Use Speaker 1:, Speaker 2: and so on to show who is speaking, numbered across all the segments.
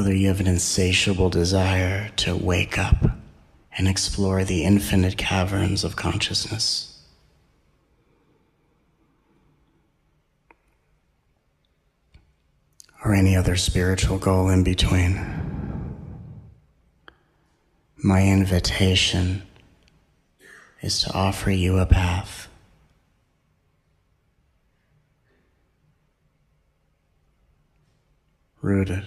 Speaker 1: whether you have an insatiable desire to wake up and explore the infinite caverns of consciousness. Or any other spiritual goal in between. My invitation is to offer you a path. Rooted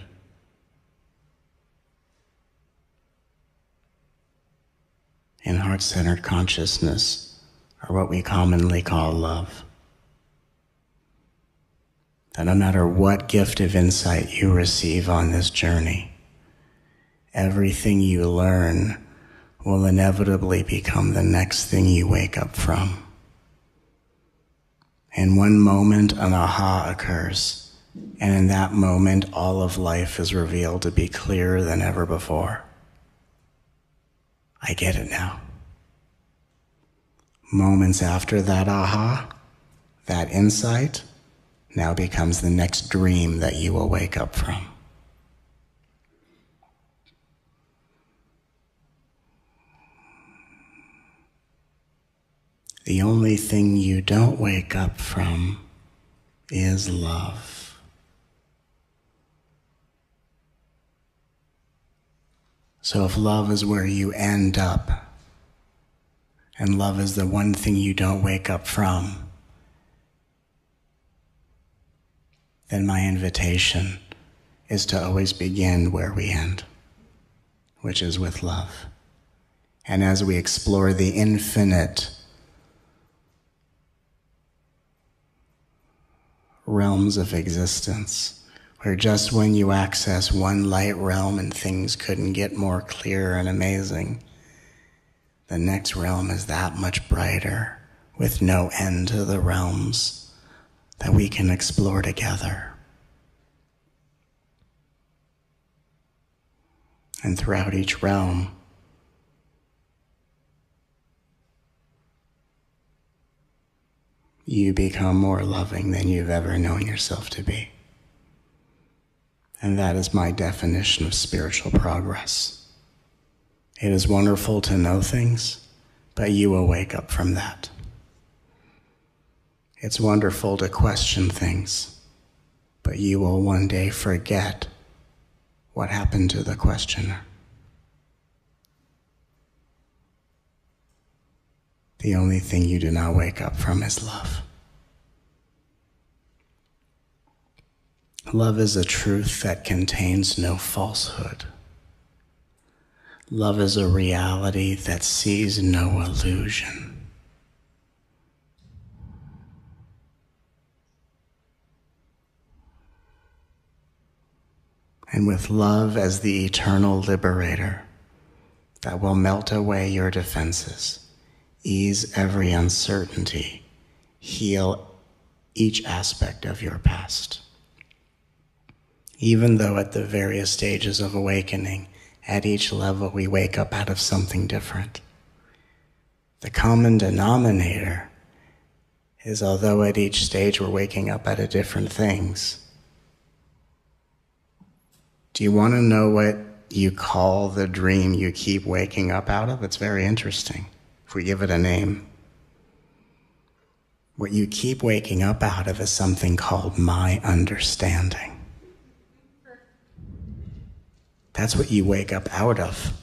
Speaker 1: in heart-centered consciousness, or what we commonly call love. That no matter what gift of insight you receive on this journey, everything you learn will inevitably become the next thing you wake up from. In one moment, an aha occurs, and in that moment, all of life is revealed to be clearer than ever before. I get it now. Moments after that aha, that insight, now becomes the next dream that you will wake up from. The only thing you don't wake up from is love. So if love is where you end up, and love is the one thing you don't wake up from, then my invitation is to always begin where we end, which is with love. And as we explore the infinite realms of existence, where just when you access one light realm and things couldn't get more clear and amazing, the next realm is that much brighter, with no end to the realms that we can explore together. And throughout each realm, you become more loving than you've ever known yourself to be. And that is my definition of spiritual progress. It is wonderful to know things, but you will wake up from that. It's wonderful to question things, but you will one day forget what happened to the questioner. The only thing you do not wake up from is love. Love is a truth that contains no falsehood. Love is a reality that sees no illusion. And with love as the eternal liberator that will melt away your defenses, ease every uncertainty, heal each aspect of your past. Even though at the various stages of awakening, at each level we wake up out of something different. The common denominator is, although at each stage we're waking up out of different things, do you want to know what you call the dream you keep waking up out of? It's very interesting, if we give it a name. What you keep waking up out of is something called my understanding. That's what you wake up out of.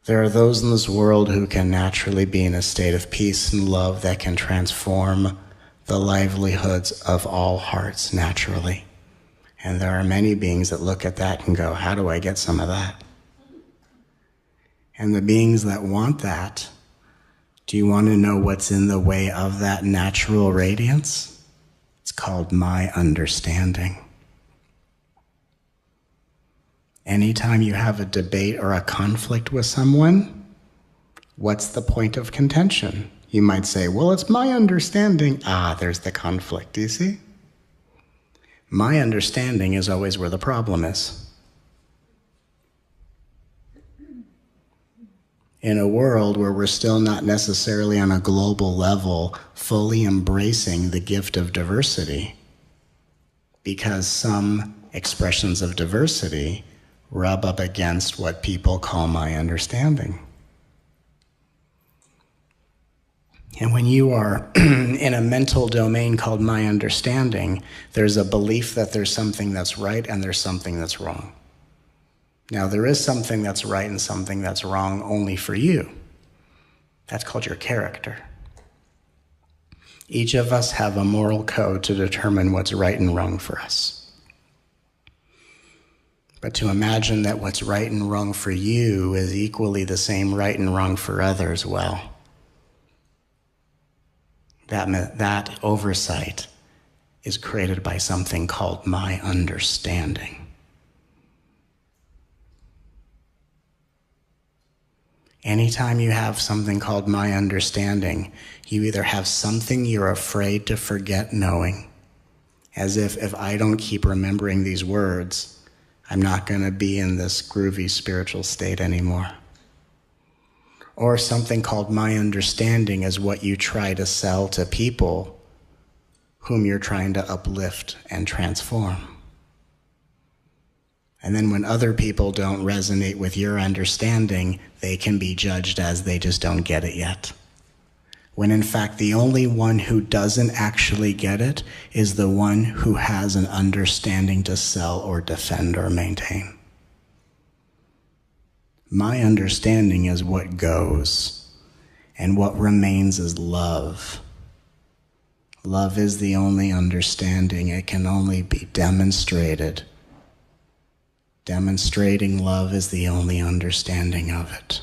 Speaker 1: There are those in this world who can naturally be in a state of peace and love that can transform the livelihoods of all hearts naturally. And there are many beings that look at that and go, how do I get some of that? And the beings that want that, do you want to know what's in the way of that natural radiance? It's called my understanding. Anytime you have a debate or a conflict with someone, what's the point of contention? You might say, well, it's my understanding. Ah, there's the conflict, do you see? My understanding is always where the problem is. In a world where we're still not necessarily on a global level fully embracing the gift of diversity, because some expressions of diversity rub up against what people call my understanding. And when you are in a mental domain called my understanding, there's a belief that there's something that's right and there's something that's wrong. Now, there is something that's right and something that's wrong only for you. That's called your character. Each of us have a moral code to determine what's right and wrong for us. But to imagine that what's right and wrong for you is equally the same right and wrong for others, well, that oversight is created by something called my understanding. Anytime you have something called my understanding, you either have something you're afraid to forget knowing, as if I don't keep remembering these words, I'm not going to be in this groovy spiritual state anymore. Or something called my understanding is what you try to sell to people whom you're trying to uplift and transform. And then when other people don't resonate with your understanding, they can be judged as they just don't get it yet. When in fact, the only one who doesn't actually get it is the one who has an understanding to sell or defend or maintain. My understanding is what goes, and what remains is love. Love is the only understanding. It can only be demonstrated. Demonstrating love is the only understanding of it.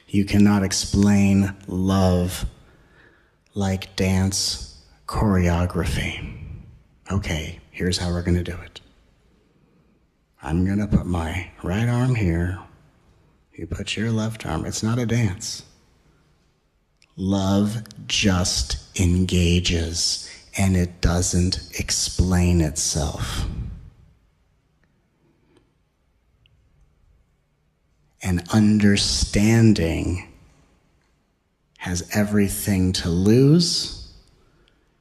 Speaker 1: You cannot explain love like dance choreography. Okay, here's how we're going to do it. I'm going to put my right arm here. You put your left arm. It's not a dance. Love just engages, and it doesn't explain itself. And understanding has everything to lose,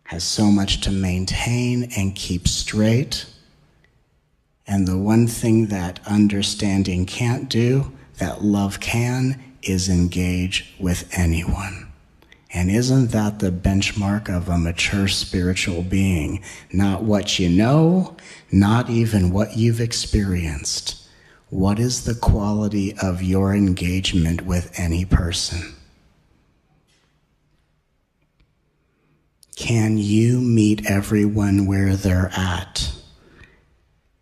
Speaker 1: has so much to maintain and keep straight. And the one thing that understanding can't do, that love can, is engage with anyone. And isn't that the benchmark of a mature spiritual being? Not what you know, not even what you've experienced. What is the quality of your engagement with any person? Can you meet everyone where they're at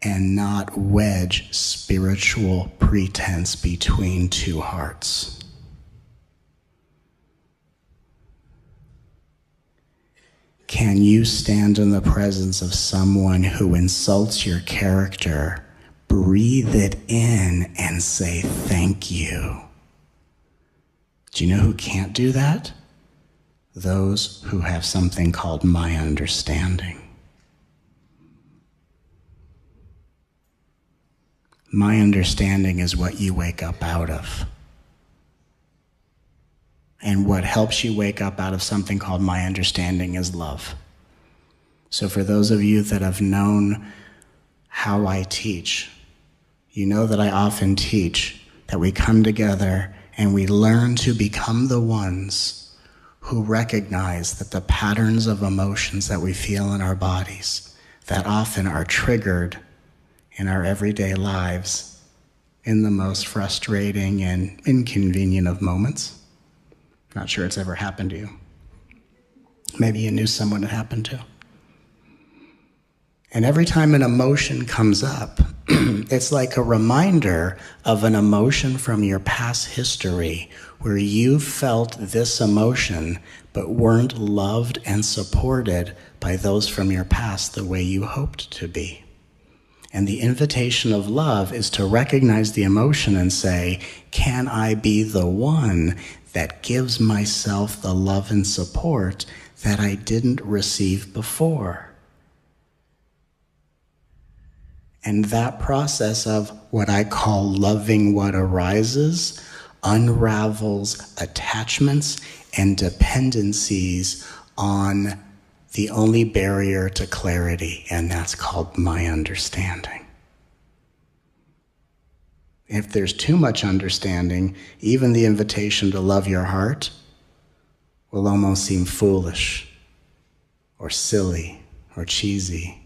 Speaker 1: and not wedge spiritual pretense between two hearts? Can you stand in the presence of someone who insults your character, breathe it in, and say thank you? Do you know who can't do that? Those who have something called my understanding. My understanding is what you wake up out of. And what helps you wake up out of something called my understanding is love. So for those of you that have known how I teach, you know that I often teach that we come together and we learn to become the ones who recognize that the patterns of emotions that we feel in our bodies that often are triggered in our everyday lives in the most frustrating and inconvenient of moments. Not sure it's ever happened to you. Maybe you knew someone it happened to. And every time an emotion comes up, it's like a reminder of an emotion from your past history where you felt this emotion but weren't loved and supported by those from your past the way you hoped to be. And the invitation of love is to recognize the emotion and say, can I be the one that gives myself the love and support that I didn't receive before? And that process of what I call loving what arises unravels attachments and dependencies on the only barrier to clarity, and that's called my understanding. If there's too much understanding, even the invitation to love your heart will almost seem foolish or silly or cheesy.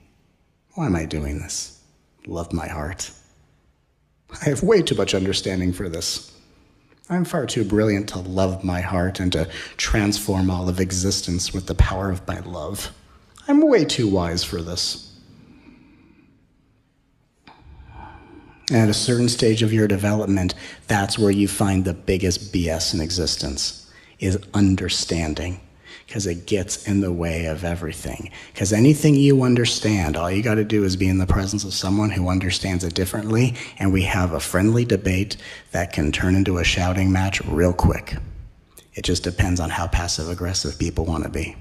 Speaker 1: Why am I doing this? Love my heart. I have way too much understanding for this. I'm far too brilliant to love my heart and to transform all of existence with the power of my love. I'm way too wise for this. At a certain stage of your development, that's where you find the biggest BS in existence, is understanding, because it gets in the way of everything. Because anything you understand, all you got to do is be in the presence of someone who understands it differently, and we have a friendly debate that can turn into a shouting match real quick. It just depends on how passive-aggressive people want to be.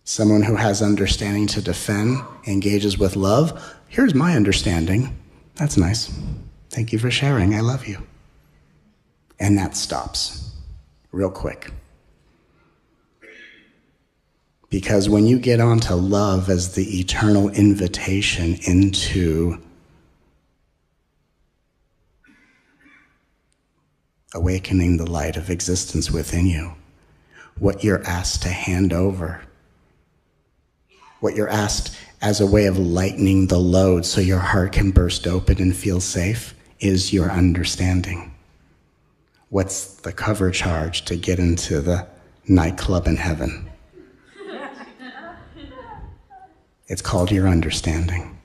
Speaker 1: Someone who has understanding to defend, engages with love. Here's my understanding. That's nice. Thank you for sharing. I love you. And that stops real quick. Because when you get onto love as the eternal invitation into awakening the light of existence within you, what you're asked to hand over, what you're asked as a way of lightening the load so your heart can burst open and feel safe, is your understanding. What's the cover charge to get into the nightclub in heaven? It's called your understanding.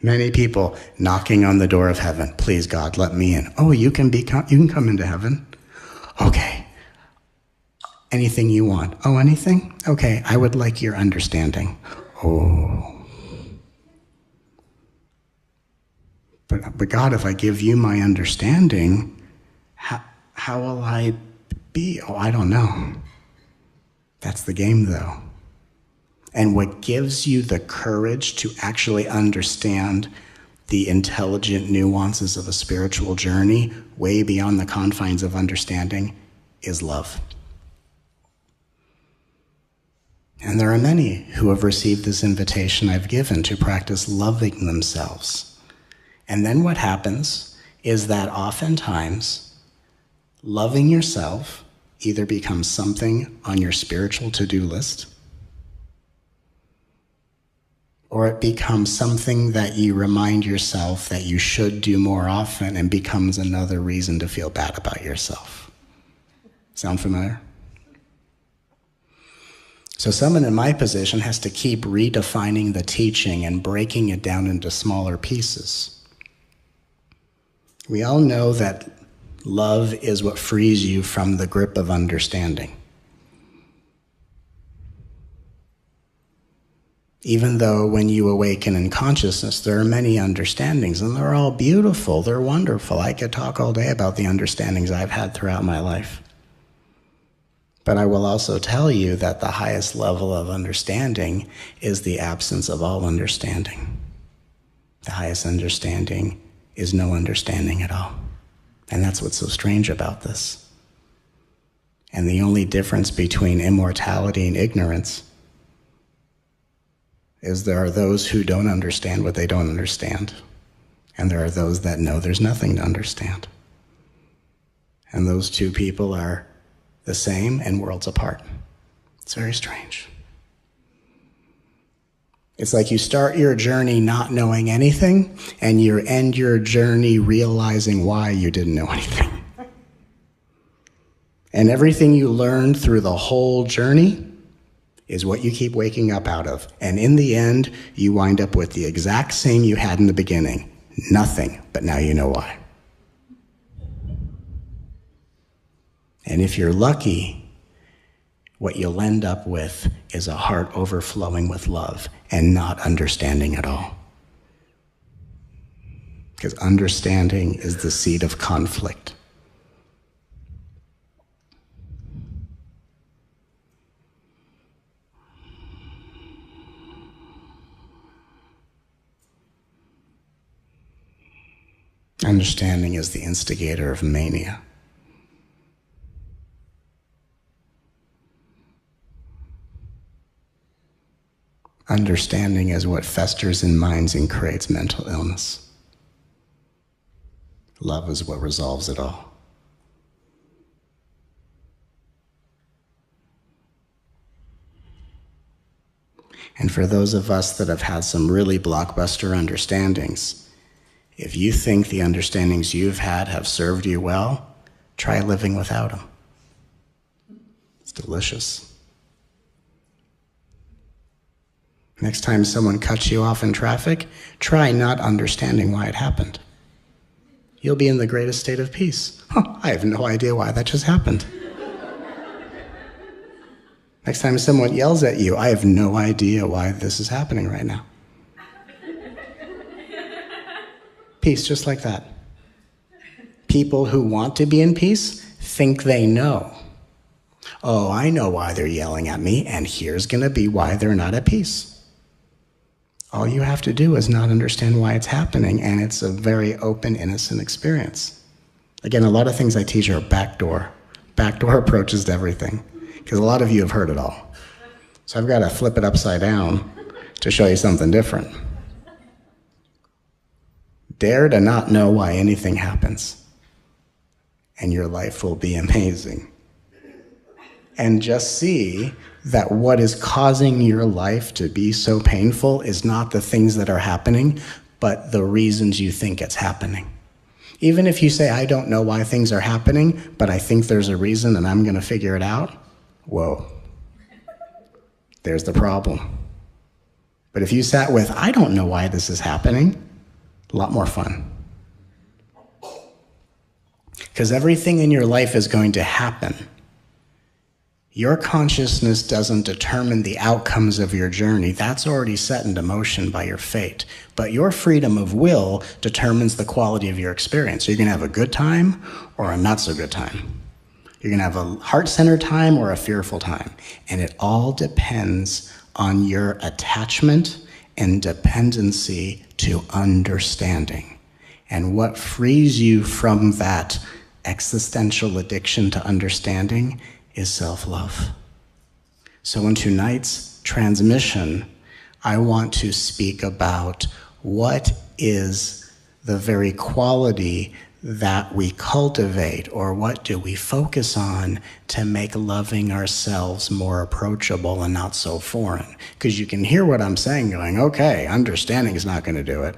Speaker 1: Many people knocking on the door of heaven. Please, God, let me in. Oh, you can come into heaven. Okay. Anything you want. Oh, anything? Okay, I would like your understanding. Oh. But God, if I give you my understanding, how will I be? Oh, I don't know. That's the game, though. And what gives you the courage to actually understand the intelligent nuances of a spiritual journey way beyond the confines of understanding is love. And there are many who have received this invitation I've given to practice loving themselves. And then what happens is that oftentimes loving yourself either becomes something on your spiritual to-do list, or it becomes something that you remind yourself that you should do more often and becomes another reason to feel bad about yourself. Sound familiar? So someone in my position has to keep redefining the teaching and breaking it down into smaller pieces. We all know that love is what frees you from the grip of understanding. Even though when you awaken in consciousness, there are many understandings, and they're all beautiful, they're wonderful. I could talk all day about the understandings I've had throughout my life. But I will also tell you that the highest level of understanding is the absence of all understanding. The highest understanding is no understanding at all. And that's what's so strange about this. And the only difference between immortality and ignorance is there are those who don't understand what they don't understand. And there are those that know there's nothing to understand. And those two people are the same and worlds apart. It's very strange. It's like you start your journey not knowing anything, and you end your journey realizing why you didn't know anything. And everything you learned through the whole journey is what you keep waking up out of. And in the end, you wind up with the exact same you had in the beginning. Nothing, but now you know why. And if you're lucky, what you'll end up with is a heart overflowing with love and not understanding at all. Because understanding is the seed of conflict. Understanding is the instigator of mania. Understanding is what festers in minds and creates mental illness. Love is what resolves it all. And for those of us that have had some really blockbuster understandings, if you think the understandings you've had have served you well, try living without them. It's delicious. Next time someone cuts you off in traffic, try not understanding why it happened. You'll be in the greatest state of peace. I have no idea why that just happened. Next time someone yells at you, I have no idea why this is happening right now. Peace, just like that. People who want to be in peace think they know. Oh, I know why they're yelling at me, and here's going to be why they're not at peace. All you have to do is not understand why it's happening, and it's a very open, innocent experience. Again, a lot of things I teach are backdoor approaches to everything, because a lot of you have heard it all. So I've got to flip it upside down to show you something different. Dare to not know why anything happens, and your life will be amazing. And just see that what is causing your life to be so painful is not the things that are happening, but the reasons you think it's happening. Even if you say, I don't know why things are happening, but I think there's a reason and I'm going to figure it out, whoa, there's the problem. But if you sat with, I don't know why this is happening, a lot more fun. Because everything in your life is going to happen. Your consciousness doesn't determine the outcomes of your journey. That's already set into motion by your fate. But your freedom of will determines the quality of your experience. So you're going to have a good time or a not so good time. You're going to have a heart-centered time or a fearful time. And it all depends on your attachment and dependency to understanding. And what frees you from that existential addiction to understanding is self-love. So in tonight's transmission, I want to speak about what is the very quality that we cultivate, or what do we focus on to make loving ourselves more approachable and not so foreign. Because you can hear what I'm saying going, okay, understanding is not going to do it.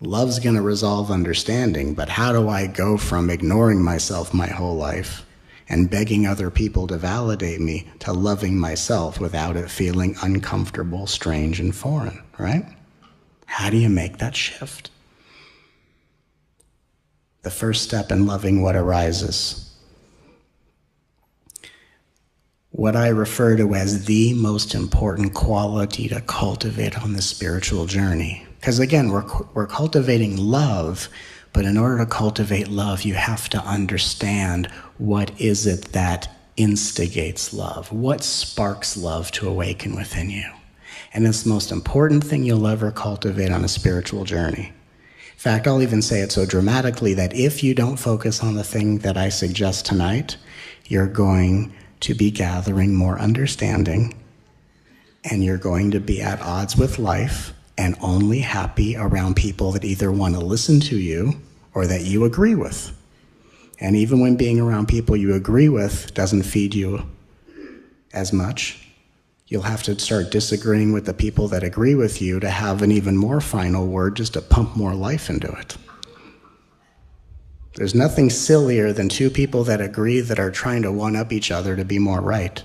Speaker 1: Love's going to resolve understanding, but how do I go from ignoring myself my whole life and begging other people to validate me to loving myself without it feeling uncomfortable, strange, and foreign, right? How do you make that shift? The first step in loving what arises. What I refer to as the most important quality to cultivate on the spiritual journey. Because again, we're cultivating love, but in order to cultivate love, you have to understand what is it that instigates love? What sparks love to awaken within you? And it's the most important thing you'll ever cultivate on a spiritual journey. In fact, I'll even say it so dramatically that if you don't focus on the thing that I suggest tonight, you're going to be gathering more understanding, and you're going to be at odds with life and only happy around people that either want to listen to you or that you agree with. And even when being around people you agree with doesn't feed you as much, you'll have to start disagreeing with the people that agree with you to have an even more final word, just to pump more life into it. There's nothing sillier than two people that agree that are trying to one-up each other to be more right.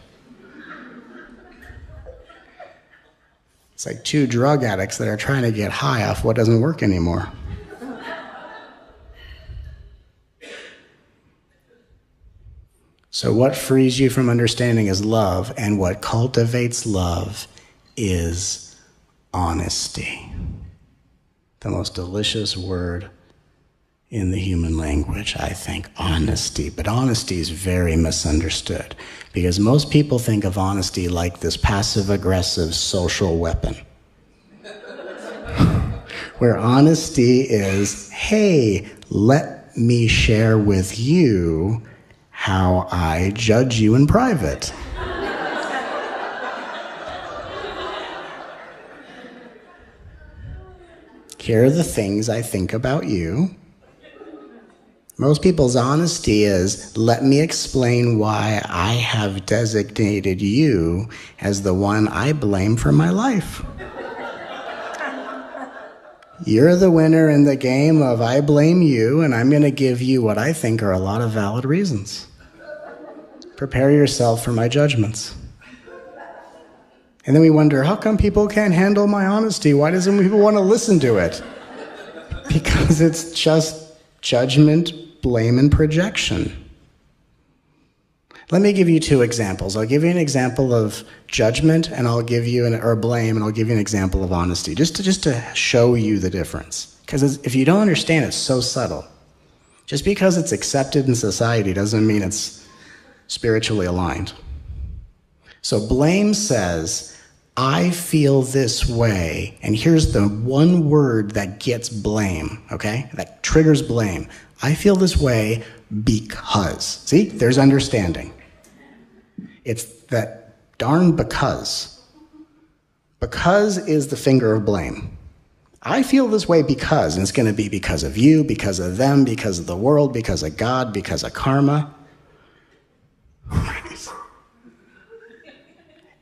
Speaker 1: It's like two drug addicts that are trying to get high off what doesn't work anymore. So what frees you from understanding is love, and what cultivates love is honesty. The most delicious word in the human language, I think, honesty. But honesty is very misunderstood, because most people think of honesty like this passive-aggressive social weapon. Where honesty is, hey, let me share with you how I judge you in private. Here are the things I think about you. Most people's honesty is, let me explain why I have designated you as the one I blame for my life. You're the winner in the game of I blame you, and I'm going to give you what I think are a lot of valid reasons. Prepare yourself for my judgments. And then we wonder, how come people can't handle my honesty? Why doesn't people want to listen to it? Because it's just judgment, blame, and projection. Let me give you two examples. I'll give you an example of judgment, and I'll give you or blame, and I'll give you an example of honesty, just to show you the difference. Because if you don't understand, it's so subtle. Just because it's accepted in society doesn't mean it's spiritually aligned. So blame says, I feel this way, and here's the one word that gets blame, okay? That triggers blame. I feel this way because. See, there's understanding. It's that darn because. Because is the finger of blame. I feel this way because, and it's going to be because of you, because of them, because of the world, because of God, because of karma. Right?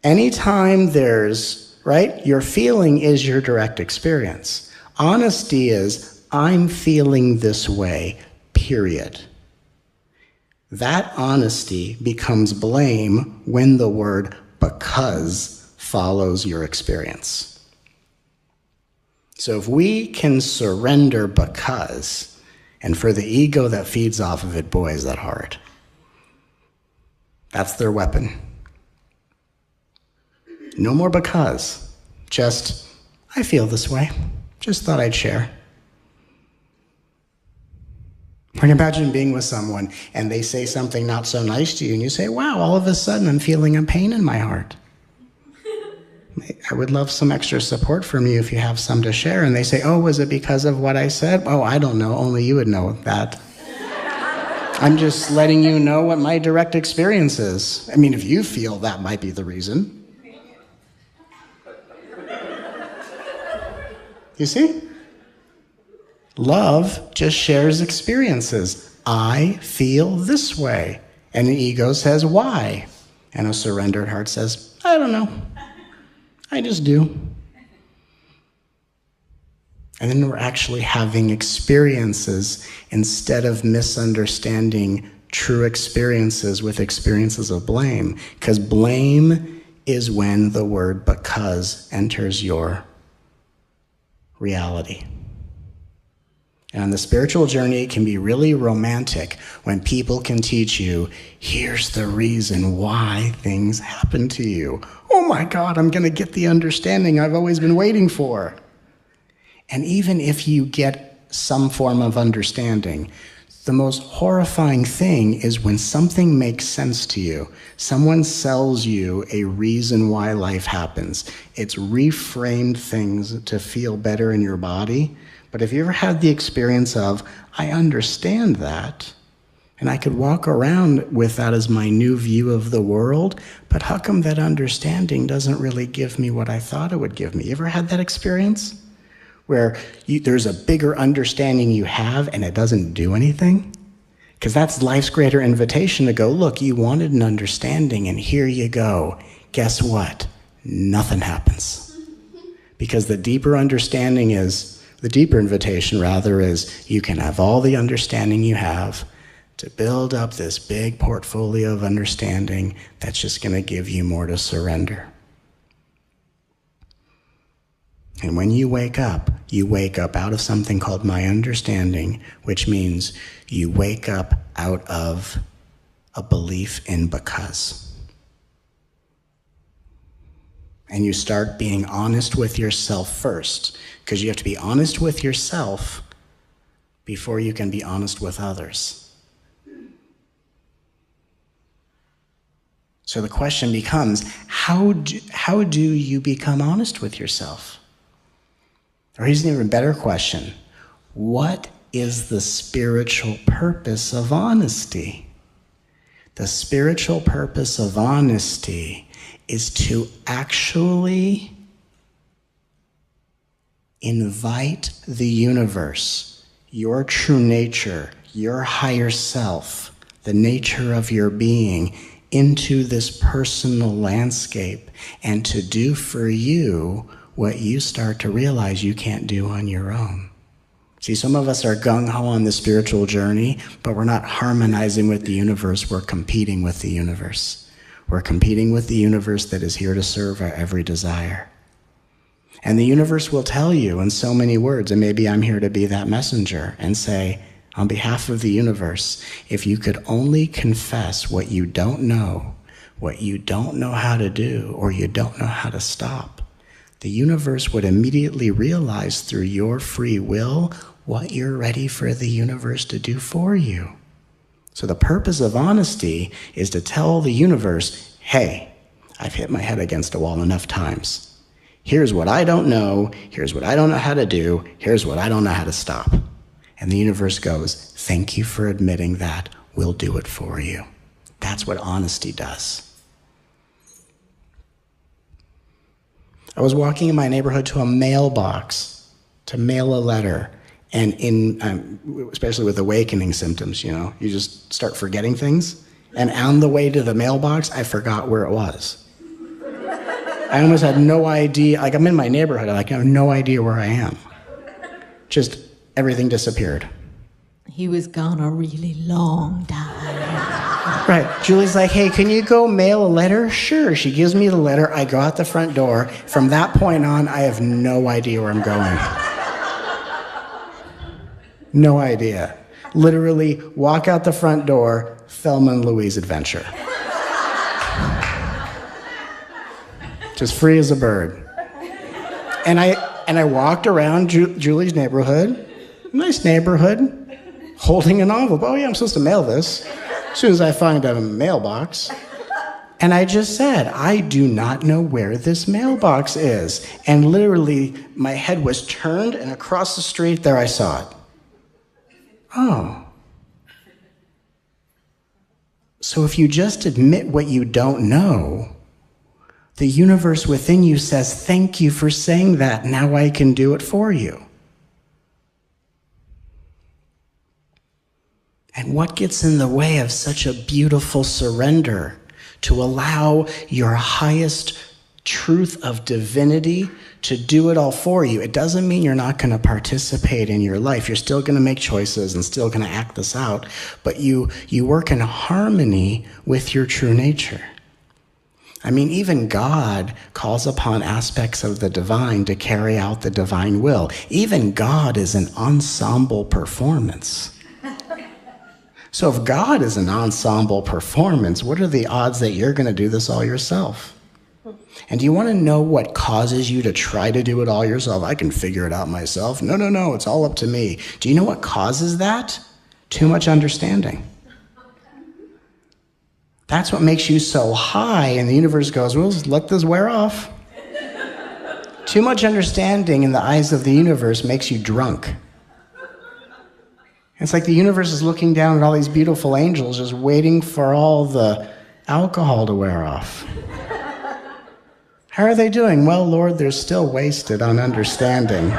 Speaker 1: Anytime there's, right, your feeling is your direct experience. Honesty is, I'm feeling this way, period. That honesty becomes blame when the word because follows your experience. So if we can surrender because, and for the ego that feeds off of it, boy, is that hard. That's their weapon. No more because. Just, I feel this way. Just thought I'd share. Or imagine being with someone and they say something not so nice to you and you say, wow, all of a sudden I'm feeling a pain in my heart. I would love some extra support from you if you have some to share. And they say, oh, was it because of what I said? Oh, I don't know. Only you would know that. I'm just letting you know what my direct experience is. I mean, if you feel that might be the reason. You see? Love just shares experiences. I feel this way. And the ego says, why? And a surrendered heart says, I don't know. I just do. And then we're actually having experiences instead of misunderstanding true experiences with experiences of blame. Because blame is when the word because enters your reality. And on the spiritual journey, it can be really romantic when people can teach you, here's the reason why things happen to you. Oh my God, I'm going to get the understanding I've always been waiting for. And even if you get some form of understanding, the most horrifying thing is when something makes sense to you. Someone sells you a reason why life happens. It's reframed things to feel better in your body. But have you ever had the experience of, I understand that, and I could walk around with that as my new view of the world, but how come that understanding doesn't really give me what I thought it would give me? You ever had that experience? Where there's a bigger understanding you have and it doesn't do anything? Because that's life's greater invitation to go, look, you wanted an understanding and here you go. Guess what? Nothing happens. Because the deeper understanding is, the deeper invitation, rather, is you can have all the understanding you have to build up this big portfolio of understanding that's just going to give you more to surrender. And when you wake up out of something called my understanding, which means you wake up out of a belief in because. And you start being honest with yourself first, because you have to be honest with yourself before you can be honest with others. So the question becomes, how do you become honest with yourself? Or here's an even better question. What is the spiritual purpose of honesty? The spiritual purpose of honesty is to actually invite the universe, your true nature, your higher self, the nature of your being, into this personal landscape and to do for you what you start to realize you can't do on your own. See, some of us are gung-ho on the spiritual journey, but we're not harmonizing with the universe. We're competing with the universe. We're competing with the universe that is here to serve our every desire. And the universe will tell you in so many words, and maybe I'm here to be that messenger and say, on behalf of the universe, if you could only confess what you don't know how to do, or you don't know how to stop, the universe would immediately realize through your free will what you're ready for the universe to do for you. So the purpose of honesty is to tell the universe, hey, I've hit my head against a wall enough times. Here's what I don't know. Here's what I don't know how to do. Here's what I don't know how to stop. And the universe goes, thank you for admitting that. We'll do it for you. That's what honesty does. I was walking in my neighborhood to a mailbox to mail a letter. And especially with awakening symptoms, you just start forgetting things. And on the way to the mailbox, I forgot where it was. I almost had no idea. Like, I'm in my neighborhood. I have no idea where I am. Just everything disappeared.
Speaker 2: He was gone a really long time.
Speaker 1: Right. Julie's like, hey, can you go mail a letter? Sure. She gives me the letter. I go out the front door. From that point on, I have no idea where I'm going. No idea. Literally, walk out the front door, Thelma and Louise adventure. Just free as a bird. And I walked around Julie's neighborhood, nice neighborhood, holding an envelope. Oh yeah, I'm supposed to mail this. As soon as I find a mailbox. And I just said, I do not know where this mailbox is. And literally, my head was turned, and across the street, there I saw it. Oh. So if you just admit what you don't know, the universe within you says, thank you for saying that. Now I can do it for you. And what gets in the way of such a beautiful surrender to allow your highest truth of divinity to do it all for you? It doesn't mean you're not going to participate in your life. You're still going to make choices and still going to act this out, but you work in harmony with your true nature. I mean, even God calls upon aspects of the divine to carry out the divine will. Even God is an ensemble performance. So if God is an ensemble performance, what are the odds that you're going to do this all yourself? And do you want to know what causes you to try to do it all yourself? I can figure it out myself. No, it's all up to me. Do you know what causes that? Too much understanding. That's what makes you so high, and the universe goes, well, just let this wear off. Too much understanding in the eyes of the universe makes you drunk. It's like the universe is looking down at all these beautiful angels, just waiting for all the alcohol to wear off. How are they doing? Well, Lord, they're still wasted on understanding.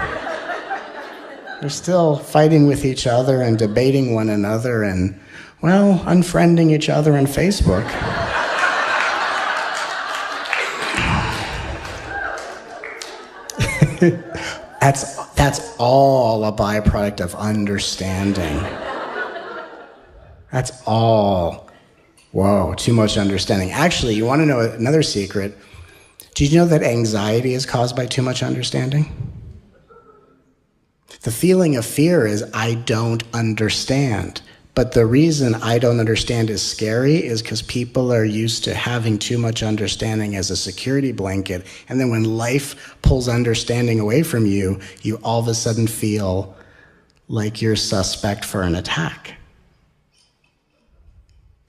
Speaker 1: They're still fighting with each other and debating one another and, well, unfriending each other on Facebook. That's all a byproduct of understanding. That's all. Whoa, too much understanding. Actually, you want to know another secret? Did you know that anxiety is caused by too much understanding? The feeling of fear is, I don't understand. But the reason I don't understand is scary is because people are used to having too much understanding as a security blanket. And then when life pulls understanding away from you, you all of a sudden feel like you're suspect for an attack.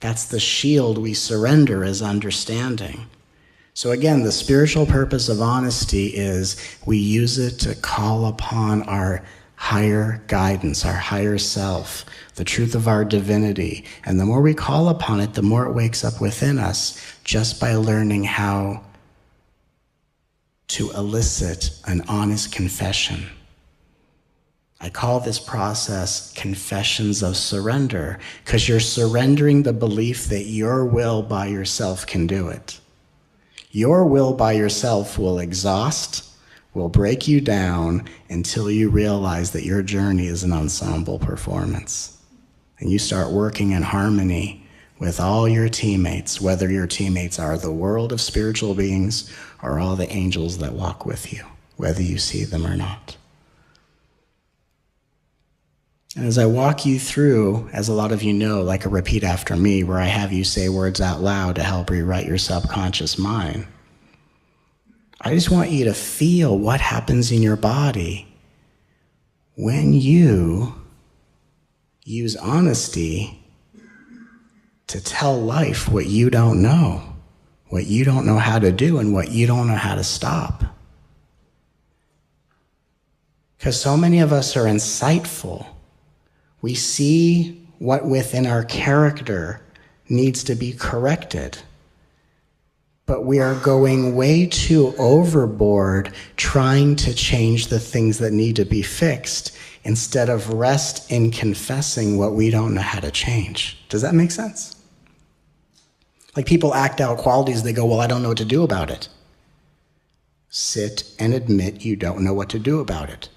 Speaker 1: That's the shield we surrender as understanding. So again, the spiritual purpose of honesty is we use it to call upon our higher guidance, our higher self, the truth of our divinity. And the more we call upon it, the more it wakes up within us, just by learning how to elicit an honest confession. I call this process confessions of surrender, because you're surrendering the belief that your will by yourself can do it. Your will by yourself will exhaust, will break you down until you realize that your journey is an ensemble performance. And you start working in harmony with all your teammates, whether your teammates are the world of spiritual beings or all the angels that walk with you, whether you see them or not. And as I walk you through, as a lot of you know, like a repeat after me, where I have you say words out loud to help rewrite your subconscious mind, I just want you to feel what happens in your body when you use honesty to tell life what you don't know how to do, and what you don't know how to stop. Because so many of us are insightful. We see what within our character needs to be corrected, but we are going way too overboard trying to change the things that need to be fixed instead of rest in confessing what we don't know how to change. Does that make sense? Like people act out qualities, they go, well, I don't know what to do about it. Sit and admit you don't know what to do about it.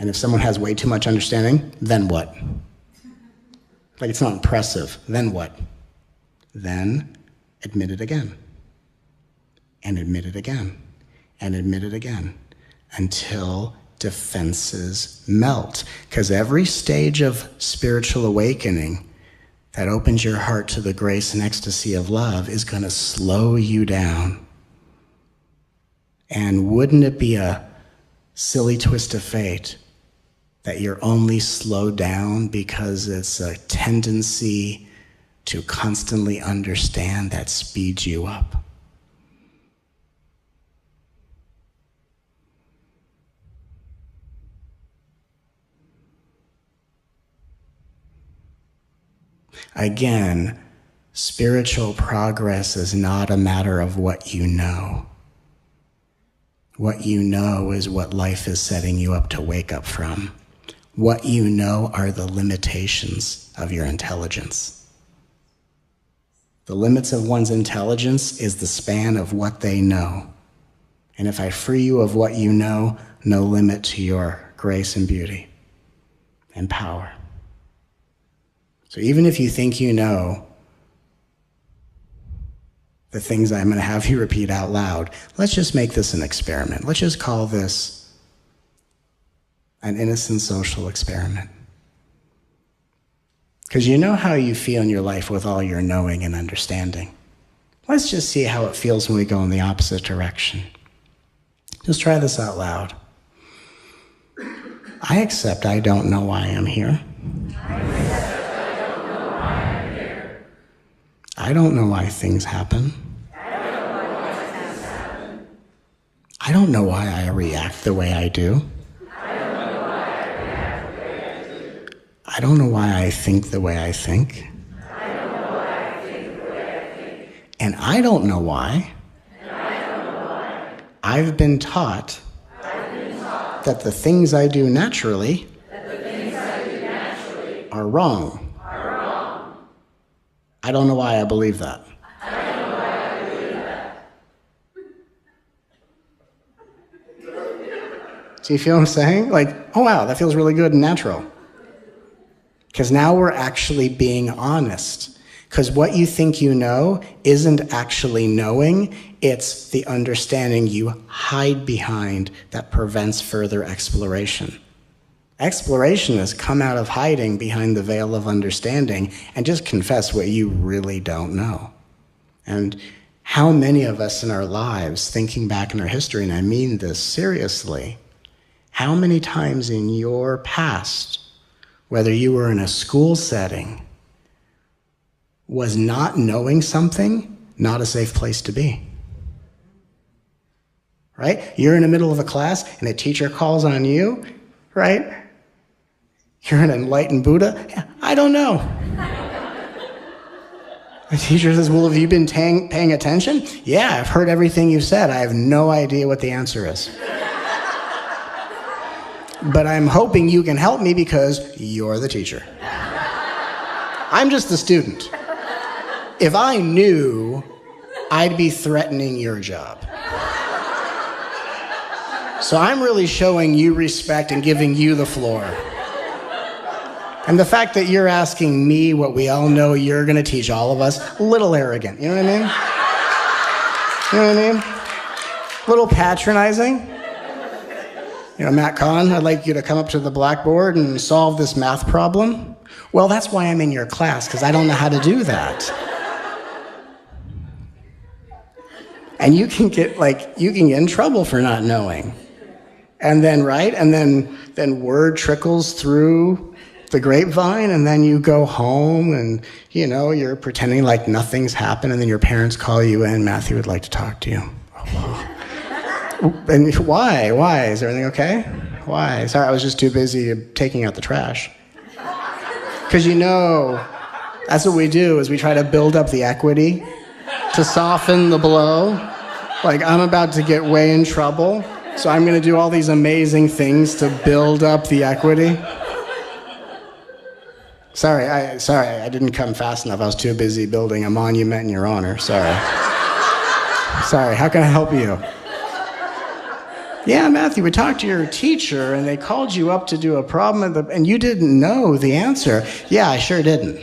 Speaker 1: And if someone has way too much understanding, then what? Like it's not impressive. Then what? Then admit it again. And admit it again. And admit it again. Until defenses melt. Because every stage of spiritual awakening that opens your heart to the grace and ecstasy of love is going to slow you down. And wouldn't it be a silly twist of fate that you're only slowed down because it's a tendency to constantly understand that speeds you up? Again, spiritual progress is not a matter of what you know. What you know is what life is setting you up to wake up from. What you know are the limitations of your intelligence. The limits of one's intelligence is the span of what they know. And if I free you of what you know, no limit to your grace and beauty and power. So even if you think you know the things I'm going to have you repeat out loud, let's just make this an experiment. Let's just call this an innocent social experiment. Because you know how you feel in your life with all your knowing and understanding. Let's just see how it feels when we go in the opposite direction. Just try this out loud. I accept I don't know why I'm here. I don't know why things happen. I don't know why I react the way I do. I don't know why I think the way I think. And I don't know why I've been taught that the things I do naturally are wrong. I don't know why I believe that. Do you feel what I'm saying? Like, oh wow, that feels really good and natural. Because now we're actually being honest. Because what you think you know isn't actually knowing, it's the understanding you hide behind that prevents further exploration. Exploration is come out of hiding behind the veil of understanding and just confess what you really don't know. And how many of us in our lives, thinking back in our history, and I mean this seriously, how many times in your past, whether you were in a school setting, was not knowing something not a safe place to be? right? You're in the middle of a class and a teacher calls on you, right? You're an enlightened Buddha? Yeah, I don't know. The teacher says, well, have you been paying attention? Yeah, I've heard everything you said. I have no idea what the answer is. But I'm hoping you can help me because you're the teacher. I'm just the student. If I knew, I'd be threatening your job. So I'm really showing you respect and giving you the floor. And the fact that you're asking me what we all know you're going to teach all of us, a little arrogant. You know what I mean? You know what I mean? A little patronizing. You know, Matt Kahn, I'd like you to come up to the blackboard and solve this math problem. Well, that's why I'm in your class, because I don't know how to do that. And you can get in trouble for not knowing. And then, right? And then word trickles through the grapevine, and then you go home and, you know, you're pretending like nothing's happened, and then your parents call you in, Matthew would like to talk to you. And why? Why? Is everything okay? Why? Sorry, I was just too busy taking out the trash. Because you know, that's what we do, is we try to build up the equity to soften the blow. Like, I'm about to get way in trouble, so I'm going to do all these amazing things to build up the equity. Sorry, I didn't come fast enough. I was too busy building a monument in your honor. Sorry. Sorry, how can I help you? Yeah, Matthew, we talked to your teacher, and they called you up to do a problem, and you didn't know the answer. Yeah, I sure didn't.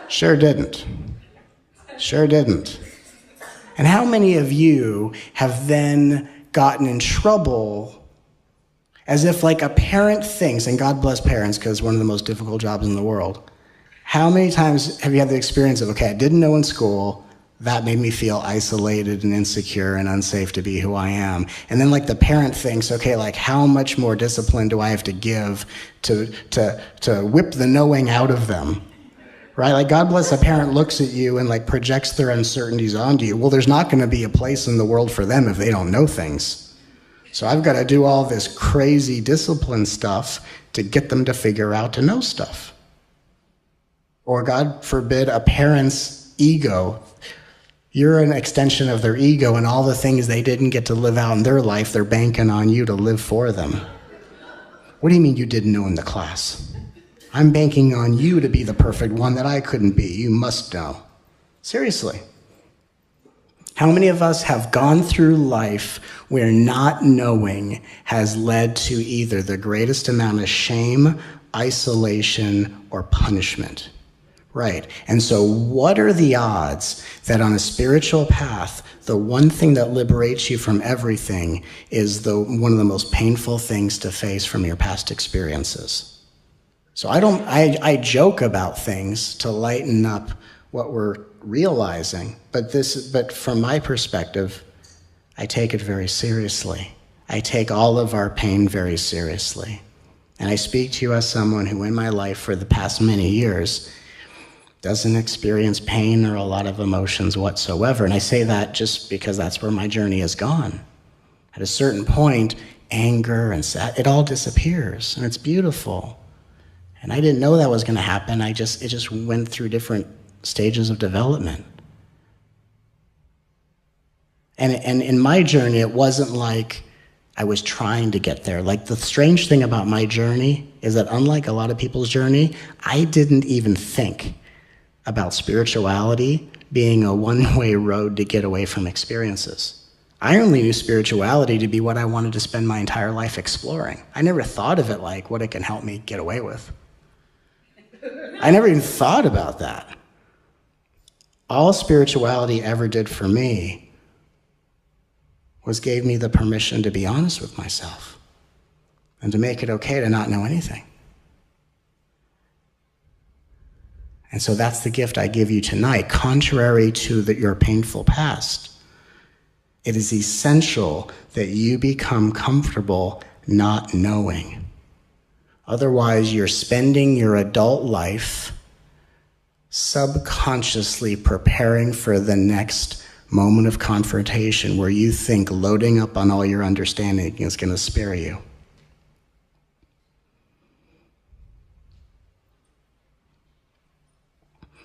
Speaker 1: Sure didn't. Sure didn't. And how many of you have then gotten in trouble as if like a parent thinks, and God bless parents, because one of the most difficult jobs in the world. How many times have you had the experience of, okay, I didn't know in school, that made me feel isolated and insecure and unsafe to be who I am. And then like the parent thinks, okay, like how much more discipline do I have to give to whip the knowing out of them? Right? Like God bless a parent looks at you and like projects their uncertainties onto you. Well, there's not going to be a place in the world for them if they don't know things. So I've got to do all this crazy discipline stuff to get them to figure out to know stuff. Or God forbid a parent's ego. You're an extension of their ego, and all the things they didn't get to live out in their life, they're banking on you to live for them. What do you mean you didn't know in the class? I'm banking on you to be the perfect one that I couldn't be. You must know. Seriously. How many of us have gone through life where not knowing has led to either the greatest amount of shame, isolation, or punishment? Right. And so what are the odds that on a spiritual path, the one thing that liberates you from everything is one of the most painful things to face from your past experiences? So I joke about things to lighten up what we're realizing, but from my perspective, I take it very seriously. I take all of our pain very seriously. And I speak to you as someone who in my life for the past many years doesn't experience pain or a lot of emotions whatsoever. And I say that just because that's where my journey has gone. At a certain point, anger and it all disappears, and it's beautiful. And I didn't know that was going to happen. It just went through different stages of development. And in my journey, it wasn't like I was trying to get there. Like, the strange thing about my journey is that unlike a lot of people's journey, I didn't even think about spirituality being a one-way road to get away from experiences. I only knew spirituality to be what I wanted to spend my entire life exploring. I never thought of it like what it can help me get away with. I never even thought about that. All spirituality ever did for me was gave me the permission to be honest with myself and to make it okay to not know anything. And so that's the gift I give you tonight. Contrary to your painful past, it is essential that you become comfortable not knowing. Otherwise, you're spending your adult life subconsciously preparing for the next moment of confrontation where you think loading up on all your understanding is going to spare you.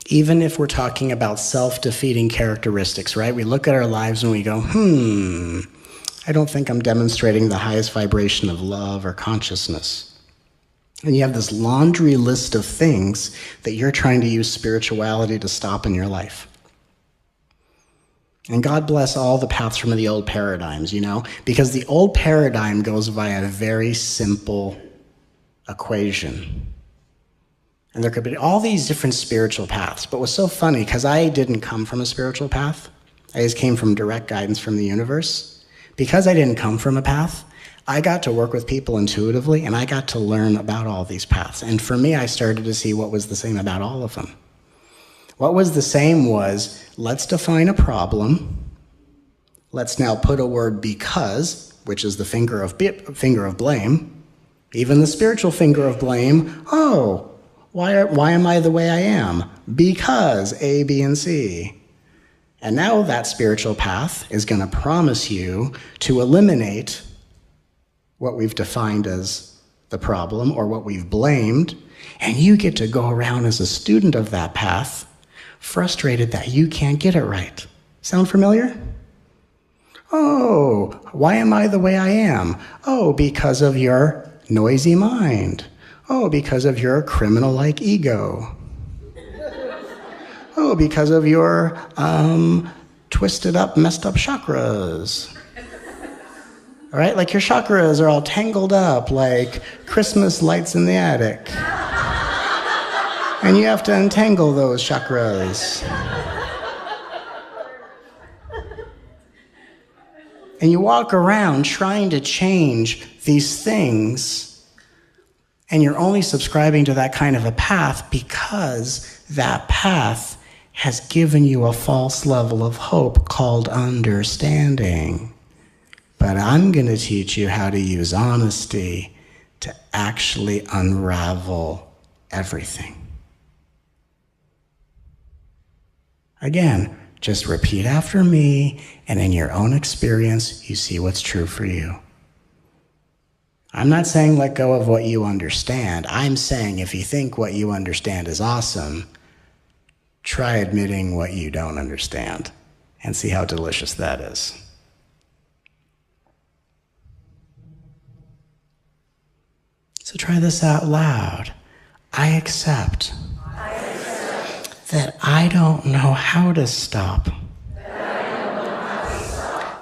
Speaker 1: Even if we're talking about self-defeating characteristics, right? We look at our lives and we go, I don't think I'm demonstrating the highest vibration of love or consciousness. And you have this laundry list of things that you're trying to use spirituality to stop in your life. And God bless all the paths from the old paradigms, because the old paradigm goes via a very simple equation. And there could be all these different spiritual paths. But what's so funny, because I didn't come from a spiritual path, I just came from direct guidance from the universe. Because I didn't come from a path, I got to work with people intuitively, and I got to learn about all these paths. And for me, I started to see what was the same about all of them. What was the same was, let's define a problem. Let's now put a word because, which is the finger of blame. Even the spiritual finger of blame. Oh, why am I the way I am? Because A, B, and C. And now that spiritual path is going to promise you to eliminate what we've defined as the problem or what we've blamed, and you get to go around as a student of that path, frustrated that you can't get it right. Sound familiar? Oh, why am I the way I am? Oh, because of your noisy mind. Oh, because of your criminal-like ego. Oh, because of your twisted up, messed up chakras. All right, like your chakras are all tangled up like Christmas lights in the attic. And you have to untangle those chakras. And you walk around trying to change these things, and you're only subscribing to that kind of a path because that path has given you a false level of hope called understanding. But I'm going to teach you how to use honesty to actually unravel everything. Again, just repeat after me, and in your own experience, you see what's true for you. I'm not saying let go of what you understand. I'm saying if you think what you understand is awesome, try admitting what you don't understand and see how delicious that is. So try this out loud. I accept that I don't know how to stop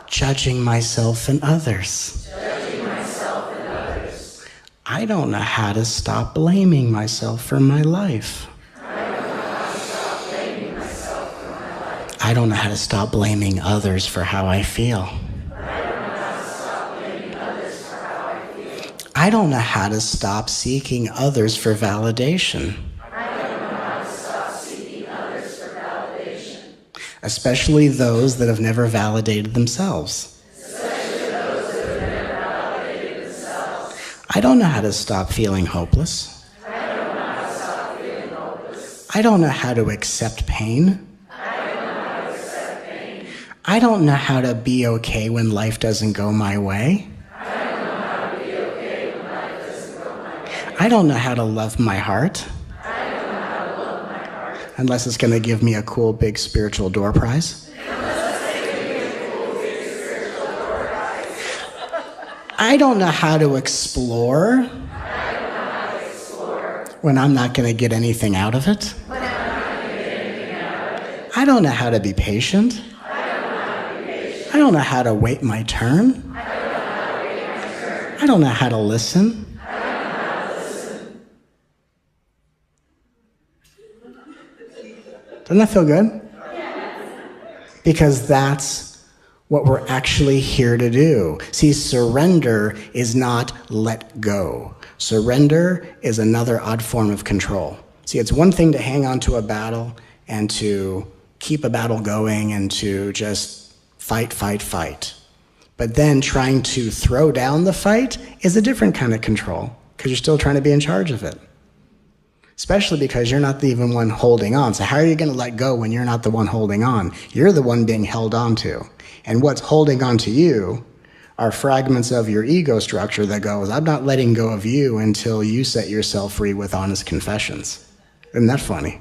Speaker 1: judging myself and others. I don't know how to stop blaming myself for my life. I don't know how to stop blaming others for how I feel. I don't know how to stop seeking others for validation. Especially those that have never validated themselves. I don't know how to stop feeling hopeless. I don't know how to accept pain. I don't know how to be okay when life doesn't go my way. I don't know how to love my heart. Unless it's going to give me a cool big spiritual door prize. I don't know how to explore when I'm not going to get anything out of it. I don't know how to be patient. I don't know how to wait my turn. I don't know how to listen. Doesn't that feel good? Because that's what we're actually here to do. See, surrender is not let go. Surrender is another odd form of control. See, it's one thing to hang on to a battle and to keep a battle going and to just fight. But then trying to throw down the fight is a different kind of control because you're still trying to be in charge of it. Especially because you're not the even one holding on. So how are you going to let go when you're not the one holding on? You're the one being held on to. And what's holding on to you are fragments of your ego structure that goes, I'm not letting go of you until you set yourself free with honest confessions. Isn't that funny?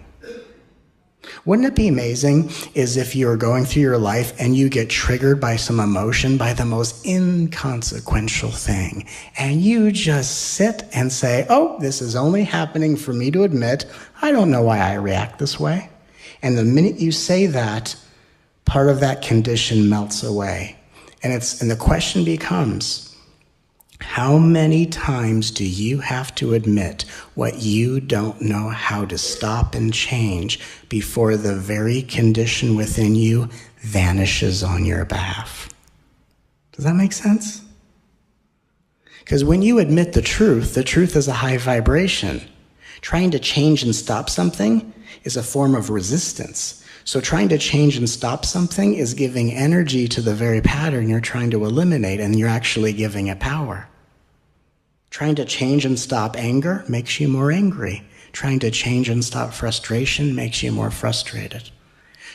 Speaker 1: Wouldn't it be amazing is if you're going through your life and you get triggered by some emotion, by the most inconsequential thing, and you just sit and say, oh, this is only happening for me to admit, I don't know why I react this way. And the minute you say that, part of that condition melts away. And the question becomes, how many times do you have to admit what you don't know how to stop and change before the very condition within you vanishes on your behalf? Does that make sense? Because when you admit the truth is a high vibration. Trying to change and stop something is a form of resistance. So trying to change and stop something is giving energy to the very pattern you're trying to eliminate, and you're actually giving it power. Trying to change and stop anger makes you more angry. Trying to change and stop frustration makes you more frustrated.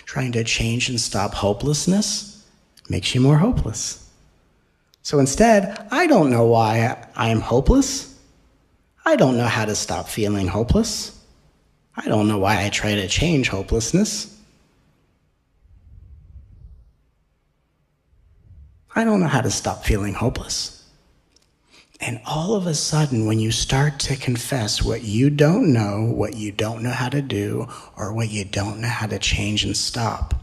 Speaker 1: Trying to change and stop hopelessness makes you more hopeless. So instead, I don't know why I'm hopeless. I don't know how to stop feeling hopeless. I don't know why I try to change hopelessness. I don't know how to stop feeling hopeless. And all of a sudden, when you start to confess what you don't know how to do, or what you don't know how to change and stop,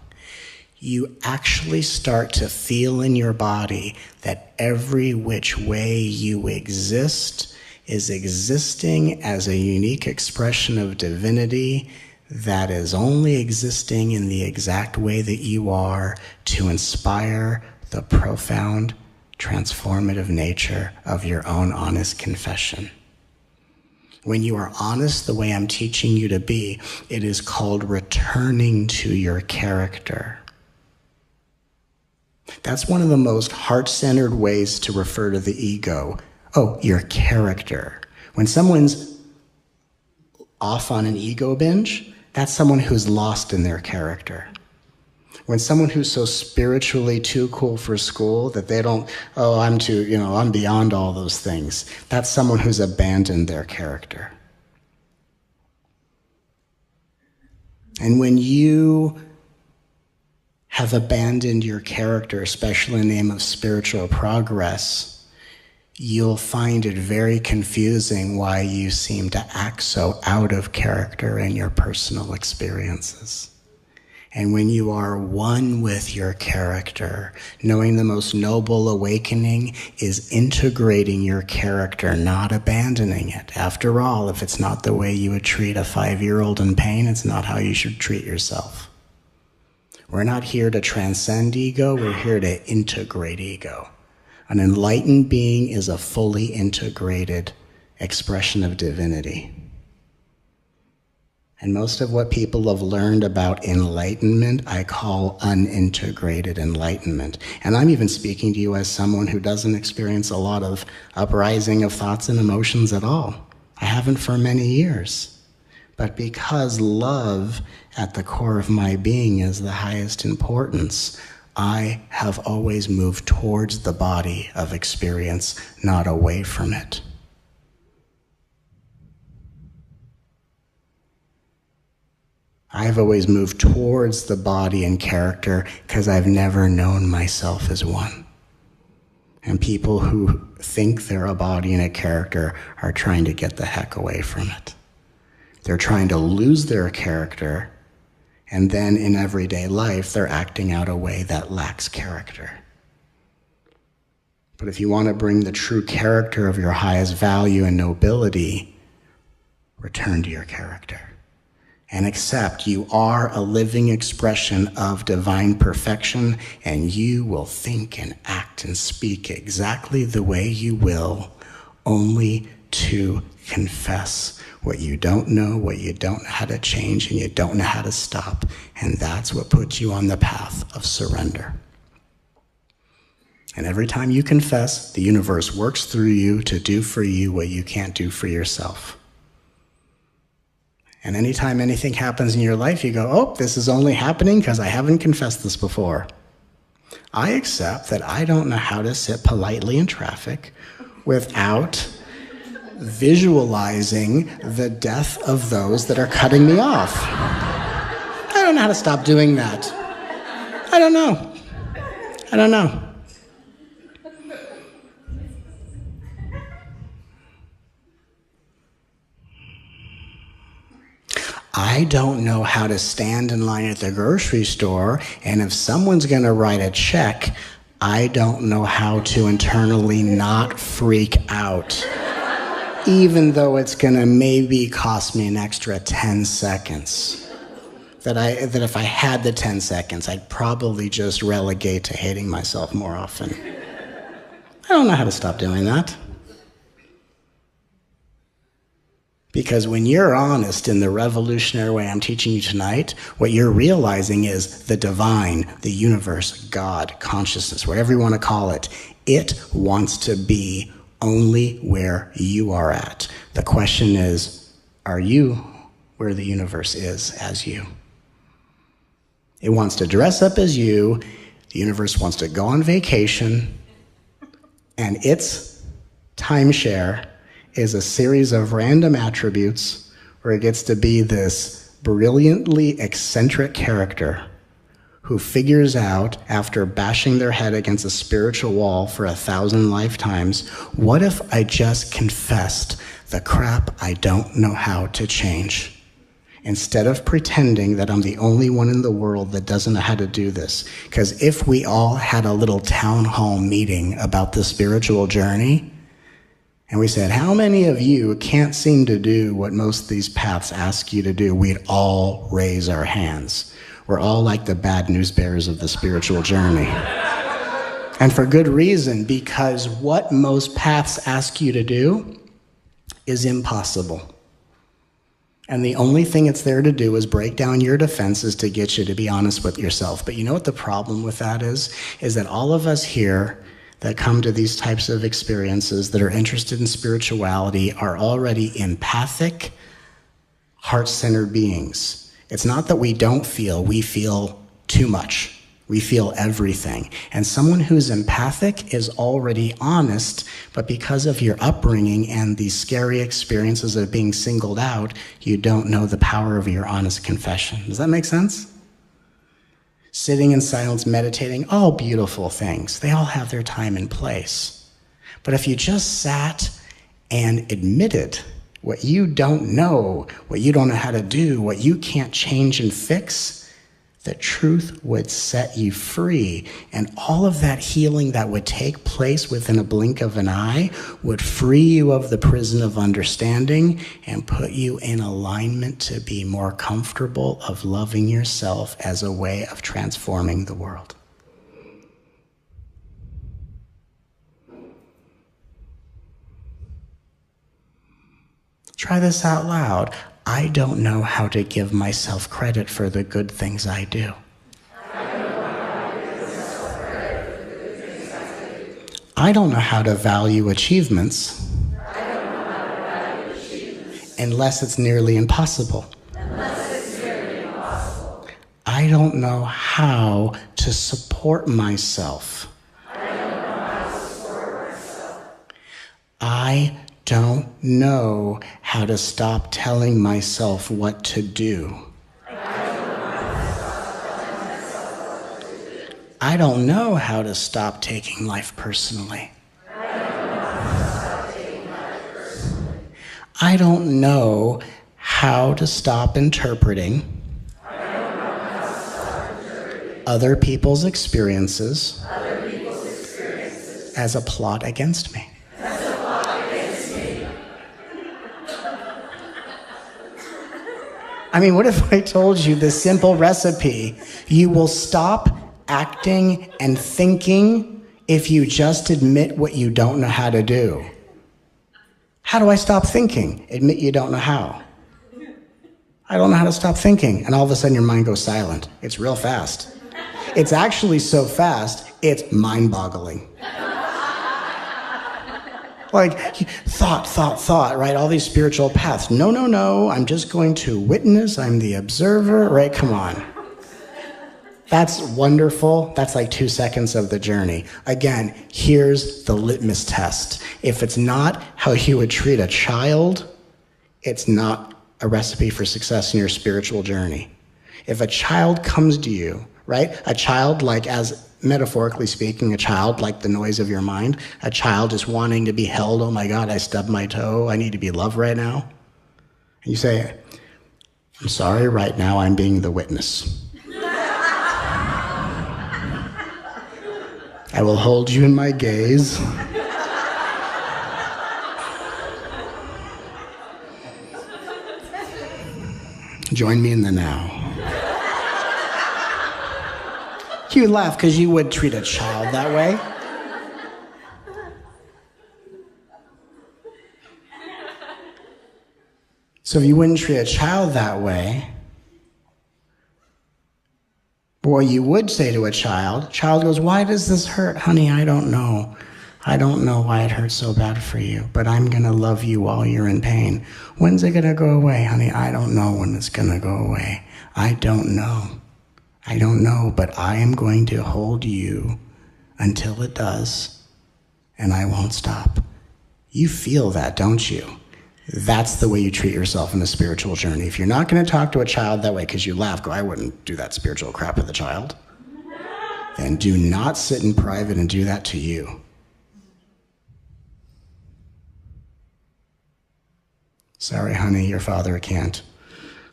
Speaker 1: you actually start to feel in your body that every which way you exist is existing as a unique expression of divinity that is only existing in the exact way that you are to inspire the profound, transformative nature of your own honest confession. When you are honest the way I'm teaching you to be, it is called returning to your character. That's one of the most heart-centered ways to refer to the ego. Oh, your character. When someone's off on an ego binge, that's someone who's lost in their character. When someone who's so spiritually too cool for school that they don't, I'm beyond all those things, that's someone who's abandoned their character. And when you have abandoned your character, especially in the name of spiritual progress, you'll find it very confusing why you seem to act so out of character in your personal experiences. And when you are one with your character, knowing the most noble awakening is integrating your character, not abandoning it. After all, if it's not the way you would treat a 5-year-old in pain, it's not how you should treat yourself. We're not here to transcend ego, we're here to integrate ego. An enlightened being is a fully integrated expression of divinity. And most of what people have learned about enlightenment, I call unintegrated enlightenment. And I'm even speaking to you as someone who doesn't experience a lot of uprising of thoughts and emotions at all. I haven't for many years. But because love at the core of my being is the highest importance, I have always moved towards the body of experience, not away from it. I've always moved towards the body and character because I've never known myself as one. And people who think they're a body and a character are trying to get the heck away from it. They're trying to lose their character, and then in everyday life, they're acting out a way that lacks character. But if you want to bring the true character of your highest value and nobility, return to your character. And accept you are a living expression of divine perfection, and you will think and act and speak exactly the way you will, only to confess what you don't know how to change, and you don't know how to stop. And that's what puts you on the path of surrender. And every time you confess, the universe works through you to do for you what you can't do for yourself. And anytime anything happens in your life, you go, oh, this is only happening because I haven't confessed this before. I accept that I don't know how to sit politely in traffic without visualizing the death of those that are cutting me off. I don't know how to stop doing that. I don't know. I don't know how to stand in line at the grocery store, and if someone's going to write a check, I don't know how to internally not freak out, even though it's going to maybe cost me an extra 10 seconds. That if I had the 10 seconds, I'd probably just relegate to hating myself more often. I don't know how to stop doing that. Because when you're honest in the revolutionary way I'm teaching you tonight, what you're realizing is the divine, the universe, God, consciousness, whatever you want to call it, it wants to be only where you are at. The question is, are you where the universe is as you? It wants to dress up as you. The universe wants to go on vacation, and its timeshare is a series of random attributes where it gets to be this brilliantly eccentric character who figures out, after bashing their head against a spiritual wall for 1,000 lifetimes, what if I just confessed the crap I don't know how to change? Instead of pretending that I'm the only one in the world that doesn't know how to do this. Because if we all had a little town hall meeting about the spiritual journey, and we said, how many of you can't seem to do what most of these paths ask you to do? We'd all raise our hands. We're all like the bad news bearers of the spiritual journey. And for good reason, because what most paths ask you to do is impossible. And the only thing it's there to do is break down your defenses to get you to be honest with yourself. But you know what the problem with that is? Is that all of us here that come to these types of experiences that are interested in spirituality are already empathic, heart-centered beings. It's not that we don't feel, we feel too much. We feel everything. And someone who's empathic is already honest, but because of your upbringing and the scary experiences of being singled out, you don't know the power of your honest confession. Does that make sense? Sitting in silence, meditating, all beautiful things. They all have their time and place. But if you just sat and admitted what you don't know how to do, what you can't change and fix, the truth would set you free. And all of that healing that would take place within a blink of an eye would free you of the prison of understanding and put you in alignment to be more comfortable of loving yourself as a way of transforming the world. Try this out loud. I don't know how to give myself credit for the good things I do. I don't know how to value achievements unless it's nearly impossible. I don't know how to support myself. I don't know how to stop telling myself what to do. I don't know how to stop taking life personally. I don't know how to stop interpreting other people's experiences as a plot against me. I mean, what if I told you this simple recipe? You will stop acting and thinking if you just admit what you don't know how to do. How do I stop thinking? Admit you don't know how. I don't know how to stop thinking. And all of a sudden your mind goes silent. It's real fast. It's actually so fast, it's mind-boggling. Like, thought, right? All these spiritual paths. No, I'm just going to witness. I'm the observer, right? Come on. That's wonderful. That's like 2 seconds of the journey. Again, here's the litmus test. If it's not how you would treat a child, it's not a recipe for success in your spiritual journey. If a child comes to you, right? A child, like, as metaphorically speaking, a child like the noise of your mind, a child is wanting to be held. Oh my God, I stubbed my toe. I need to be loved right now. And you say, I'm sorry, right now I'm being the witness. I will hold you in my gaze. Join me in the now. You laugh because you would treat a child that way. So if you wouldn't treat a child that way, what you would say to a child goes, why does this hurt? Honey, I don't know. I don't know why it hurts so bad for you, but I'm going to love you while you're in pain. When's it going to go away? Honey, I don't know when it's going to go away. I don't know, but I am going to hold you until it does, and I won't stop. You feel that, don't you? That's the way you treat yourself in a spiritual journey. If you're not going to talk to a child that way because you laugh, go, I wouldn't do that spiritual crap with a child, then do not sit in private and do that to you. Sorry, honey, your father can't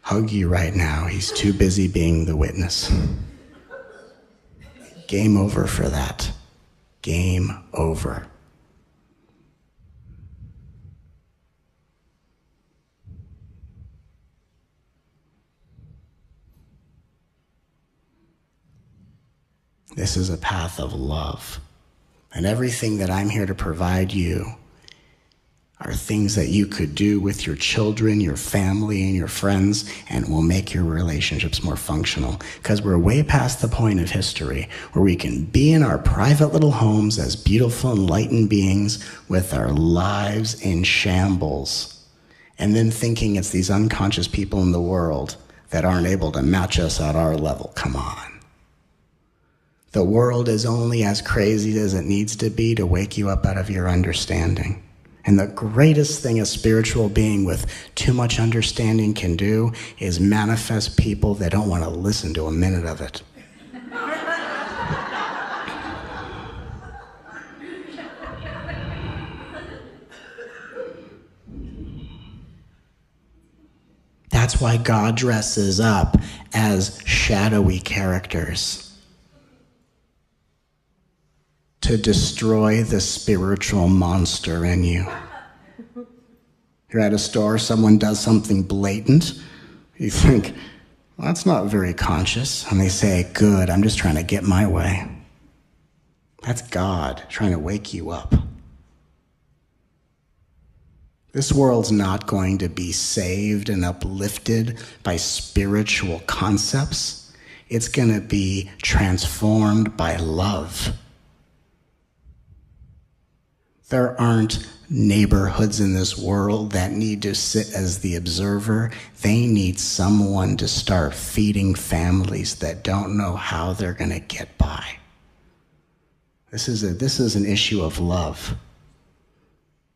Speaker 1: hug you right now. He's too busy being the witness. Game over for that. Game over. This is a path of love. And everything that I'm here to provide you are things that you could do with your children, your family, and your friends, and will make your relationships more functional. Because we're way past the point of history where we can be in our private little homes as beautiful, enlightened beings with our lives in shambles, and then thinking it's these unconscious people in the world that aren't able to match us at our level. Come on. The world is only as crazy as it needs to be to wake you up out of your understanding. And the greatest thing a spiritual being with too much understanding can do is manifest people that don't want to listen to a minute of it. That's why God dresses up as shadowy characters. To destroy the spiritual monster in you. You're at a store, someone does something blatant, you think, well, that's not very conscious. And they say, good, I'm just trying to get my way. That's God trying to wake you up. This world's not going to be saved and uplifted by spiritual concepts. It's going to be transformed by love. There aren't neighborhoods in this world that need to sit as the observer. They need someone to start feeding families that don't know how they're going to get by. This is an issue of love.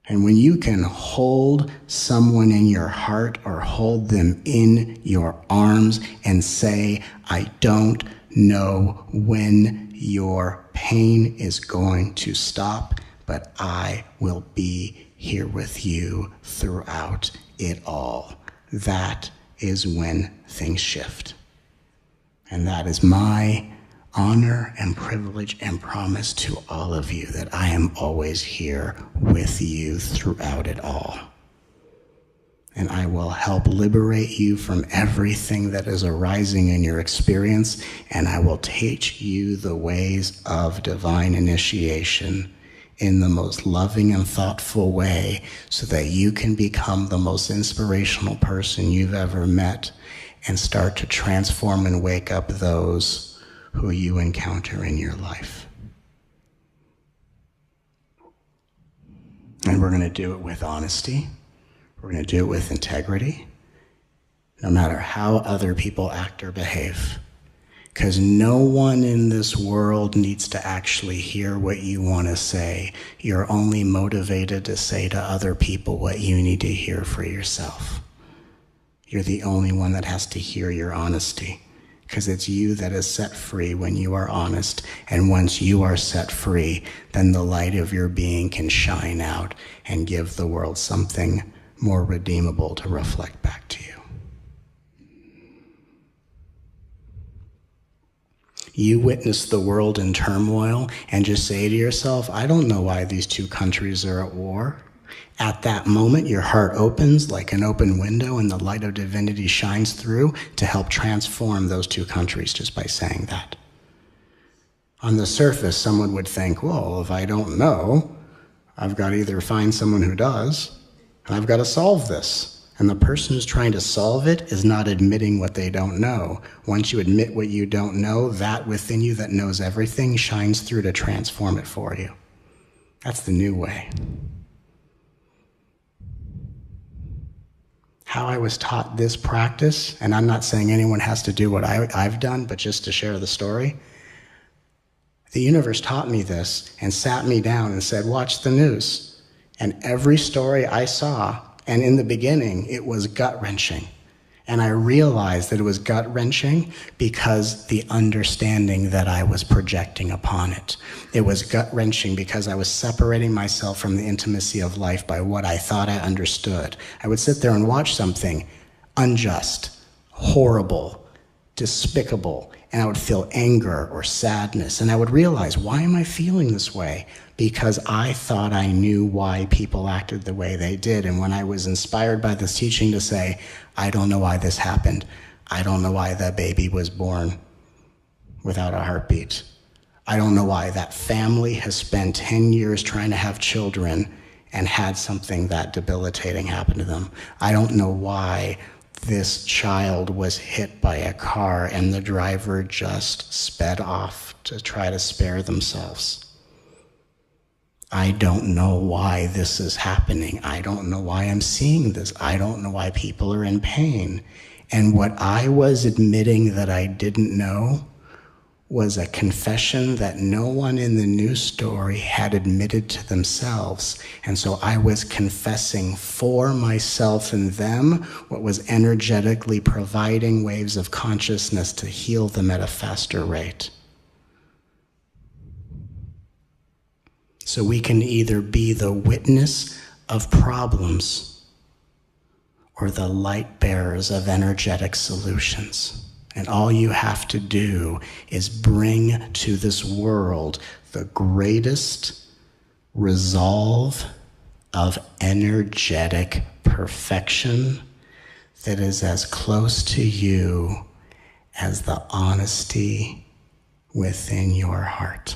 Speaker 1: And when you can hold someone in your heart or hold them in your arms and say, I don't know when your pain is going to stop, but I will be here with you throughout it all. That is when things shift. And that is my honor and privilege and promise to all of you, that I am always here with you throughout it all. And I will help liberate you from everything that is arising in your experience, and I will teach you the ways of divine initiation in the most loving and thoughtful way, so that you can become the most inspirational person you've ever met and start to transform and wake up those who you encounter in your life. And we're going to do it with honesty. We're going to do it with integrity, no matter how other people act or behave. Because no one in this world needs to actually hear what you want to say. You're only motivated to say to other people what you need to hear for yourself. You're the only one that has to hear your honesty, because it's you that is set free when you are honest. And once you are set free, then the light of your being can shine out and give the world something more redeemable to reflect back to you. You witness the world in turmoil and just say to yourself, I don't know why these two countries are at war. At that moment, your heart opens like an open window and the light of divinity shines through to help transform those two countries just by saying that. On the surface, someone would think, well, if I don't know, I've got to either find someone who does, and I've got to solve this. And the person who's trying to solve it is not admitting what they don't know. Once you admit what you don't know, that within you that knows everything shines through to transform it for you. That's the new way. How I was taught this practice, and I'm not saying anyone has to do what I've done, but just to share the story. The universe taught me this and sat me down and said, watch the news. And every story I saw, and in the beginning, it was gut-wrenching. And I realized that it was gut-wrenching because the understanding that I was projecting upon it. It was gut-wrenching because I was separating myself from the intimacy of life by what I thought I understood. I would sit there and watch something unjust, horrible, despicable, and I would feel anger or sadness. And I would realize, why am I feeling this way? Because I thought I knew why people acted the way they did. And when I was inspired by this teaching to say, I don't know why this happened. I don't know why that baby was born without a heartbeat. I don't know why that family has spent 10 years trying to have children and had something that debilitating happen to them. I don't know why this child was hit by a car and the driver just sped off to try to spare themselves. I don't know why this is happening. I don't know why I'm seeing this. I don't know why people are in pain. And what I was admitting that I didn't know was a confession that no one in the news story had admitted to themselves. And so I was confessing for myself and them what was energetically providing waves of consciousness to heal them at a faster rate. So we can either be the witness of problems or the light bearers of energetic solutions. And all you have to do is bring to this world the greatest resolve of energetic perfection that is as close to you as the honesty within your heart.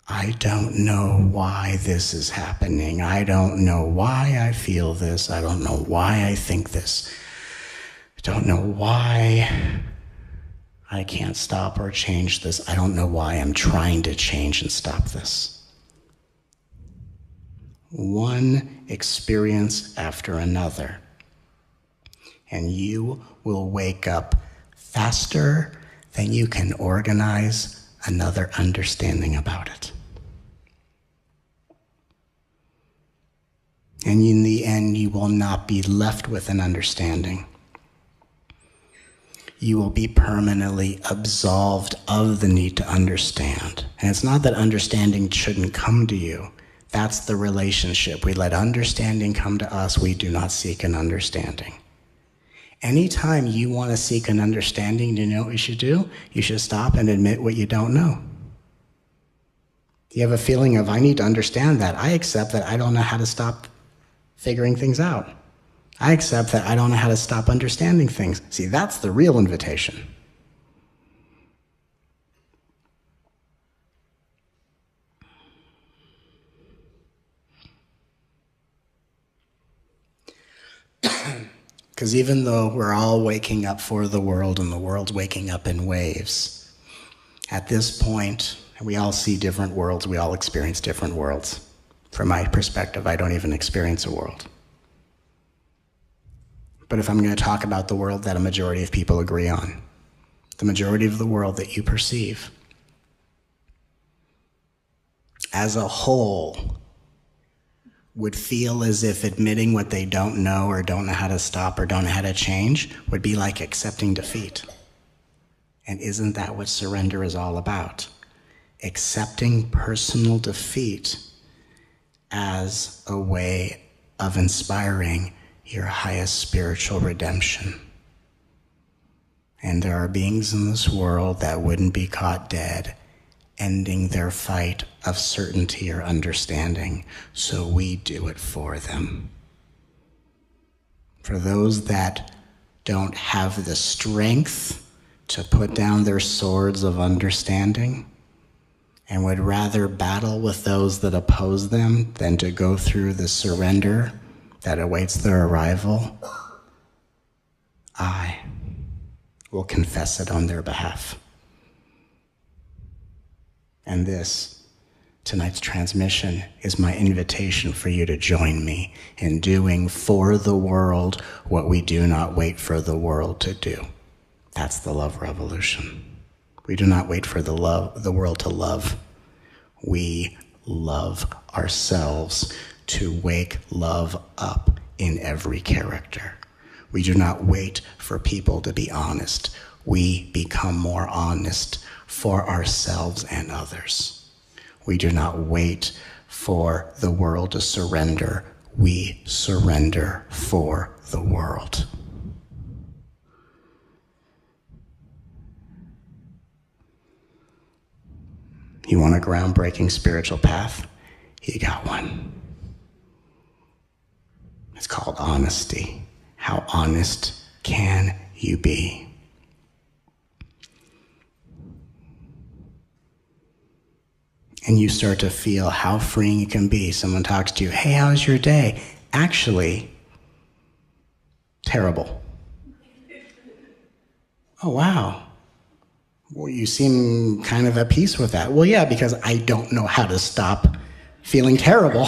Speaker 1: I don't know why this is happening. I don't know why I feel this. I don't know why I think this. I don't know why I can't stop or change this. I don't know why I'm trying to change and stop this. One experience after another, and you will wake up faster than you can organize another understanding about it. And in the end, you will not be left with an understanding. You will be permanently absolved of the need to understand. And it's not that understanding shouldn't come to you. That's the relationship. We let understanding come to us. We do not seek an understanding. Anytime you want to seek an understanding, do you know what you should do? You should stop and admit what you don't know. You have a feeling of, I need to understand that. I accept that I don't know how to stop figuring things out. I accept that I don't know how to stop understanding things. See, that's the real invitation. Because even though we're all waking up for the world and the world's waking up in waves, at this point, we all see different worlds, we all experience different worlds. From my perspective, I don't even experience a world. But if I'm going to talk about the world that a majority of people agree on, the majority of the world that you perceive, as a whole, would feel as if admitting what they don't know or don't know how to stop or don't know how to change would be like accepting defeat. And isn't that what surrender is all about? Accepting personal defeat as a way of inspiring your highest spiritual redemption. And there are beings in this world that wouldn't be caught dead ending their fight of certainty or understanding, so we do it for them. For those that don't have the strength to put down their swords of understanding and would rather battle with those that oppose them than to go through the surrender that awaits their arrival, I will confess it on their behalf. And this, tonight's transmission, is my invitation for you to join me in doing for the world what we do not wait for the world to do. That's the love revolution. We do not wait for the world to love. We love ourselves to wake love up in every character. We do not wait for people to be honest. We become more honest for ourselves and others. We do not wait for the world to surrender. We surrender for the world. You want a groundbreaking spiritual path? You got one. It's called honesty. How honest can you be? And you start to feel how freeing it can be. Someone talks to you, hey, how's your day? Actually, terrible. Oh, wow. Well, you seem kind of at peace with that. Well, yeah, because I don't know how to stop feeling terrible.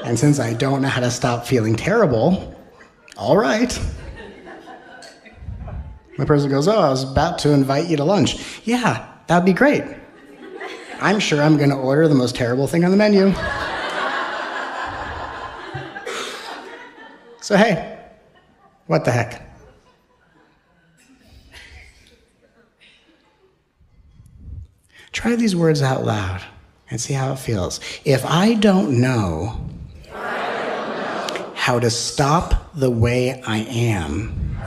Speaker 1: And since I don't know how to stop feeling terrible, all right. The person goes, oh, I was about to invite you to lunch. Yeah, that'd be great. I'm sure I'm going to order the most terrible thing on the menu. So, hey, what the heck? Try these words out loud and see how it feels. If I don't know how to stop the way I am,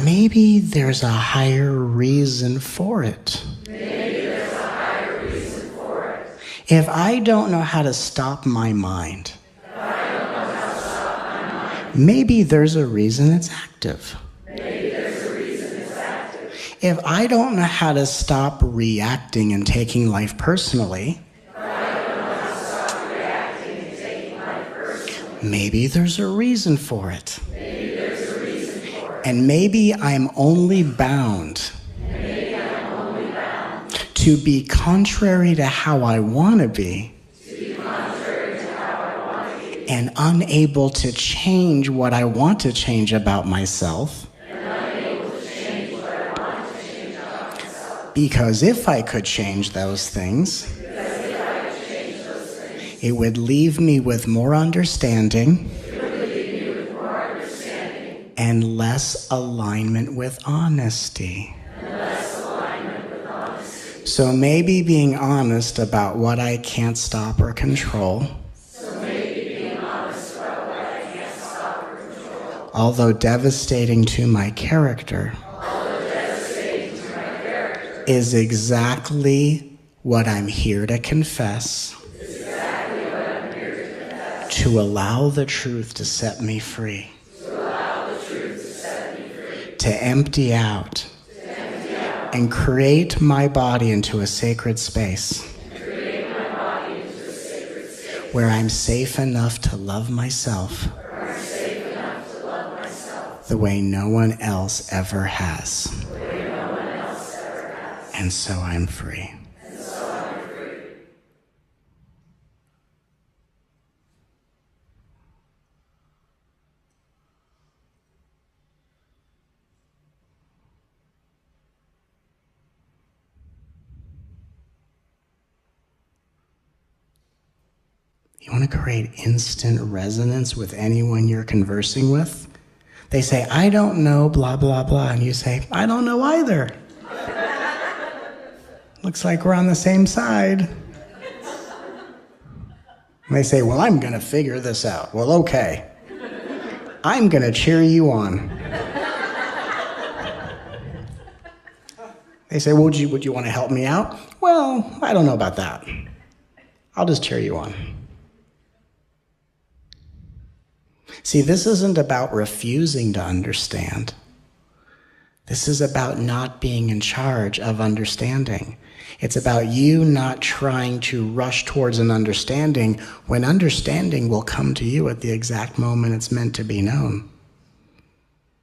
Speaker 1: maybe there's a higher reason for it. If I don't know how to stop my mind, maybe there's a reason it's active. If I don't know how to stop reacting and taking life personally, maybe there's a reason for it. And maybe I'm only bound to be contrary to how I want to be and unable to change what I want to change about myself. Because if I could change those things, it would leave me with more understanding and less alignment with honesty. So maybe being honest about what I can't stop or control, although devastating to my character, is exactly what I'm here to confess, to allow the truth to set me free, to empty out, and create my body into a sacred space where I'm safe enough to love myself the way no one else ever has. And so I'm free. want to create instant resonance with anyone you're conversing with? They say, I don't know, blah, blah, blah. And you say, I don't know either. Looks like we're on the same side. And they say, well, I'm going to figure this out. Well, okay. I'm going to cheer you on. They say, well, would you want to help me out? Well, I don't know about that. I'll just cheer you on. See, this isn't about refusing to understand. This is about not being in charge of understanding. It's about you not trying to rush towards an understanding when understanding will come to you at the exact moment it's meant to be known.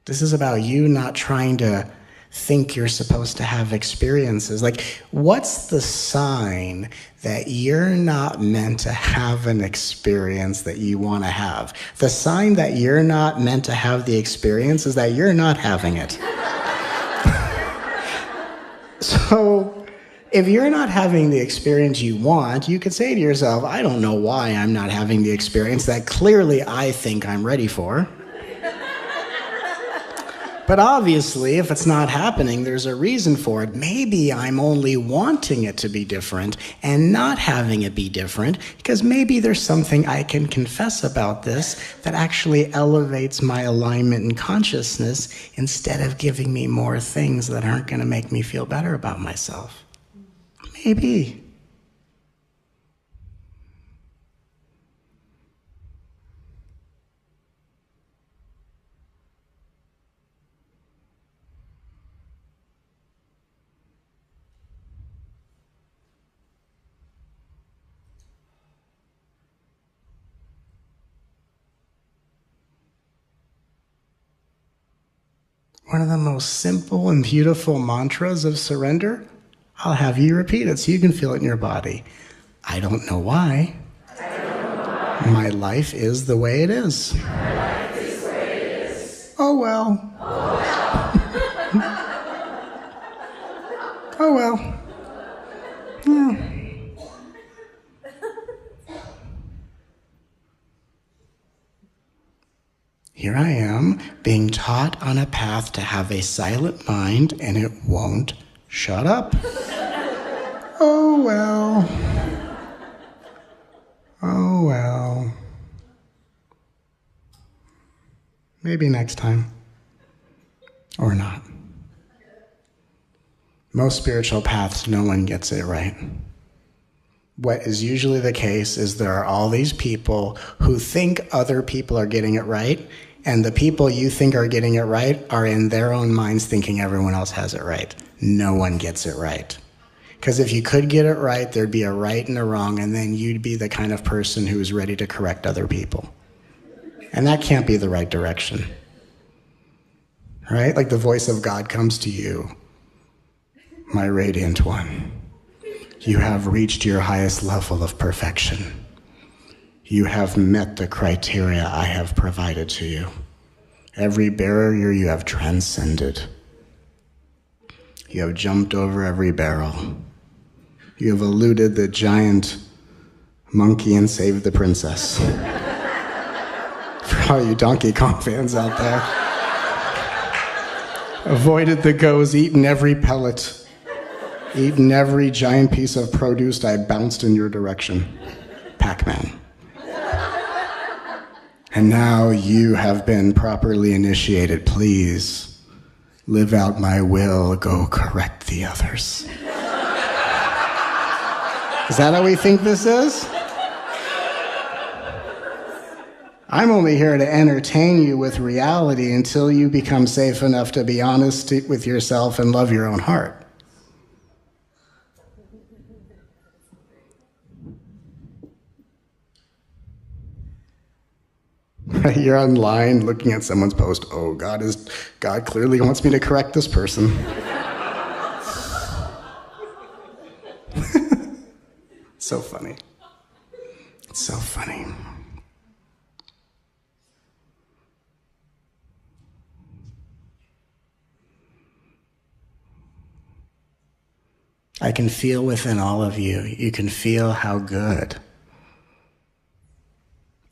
Speaker 1: This is about you not trying to think you're supposed to have experiences. Like, what's the sign that you're not meant to have an experience that you want to have? The sign that you're not meant to have the experience is that you're not having it. So, if you're not having the experience you want, you could say to yourself, I don't know why I'm not having the experience that clearly I think I'm ready for. But obviously, if it's not happening, there's a reason for it. Maybe I'm only wanting it to be different and not having it be different because maybe there's something I can confess about this that actually elevates my alignment and consciousness instead of giving me more things that aren't going to make me feel better about myself. Maybe. One of the most simple and beautiful mantras of surrender, I'll have you repeat it so you can feel it in your body. I don't know why. I don't know why. My life is the way it is. My life is the way it is. Oh well. Oh well. Oh well. Yeah. Here I am, being taught on a path to have a silent mind, and it won't shut up. Oh well. Oh well. Maybe next time. Or not. Most spiritual paths, no one gets it right. What is usually the case is there are all these people who think other people are getting it right, and the people you think are getting it right are in their own minds thinking everyone else has it right. No one gets it right. Because if you could get it right, there'd be a right and a wrong, and then you'd be the kind of person who's ready to correct other people. And that can't be the right direction. Right? Like the voice of God comes to you, my radiant one. You have reached your highest level of perfection. You have met the criteria I have provided to you. Every barrier you have transcended. You have jumped over every barrel. You have eluded the giant monkey and saved the princess. For all you Donkey Kong fans out there. Avoided the goes, eaten every pellet. Eaten every giant piece of produce I bounced in your direction. Pac-Man. And now you have been properly initiated. Please live out my will. Go correct the others. Is that how we think this is? I'm only here to entertain you with reality until you become safe enough to be honest with yourself and love your own heart. Right, you're online looking at someone's post. Oh, God clearly wants me to correct this person. So funny. It's so funny. I can feel within all of you, you can feel how good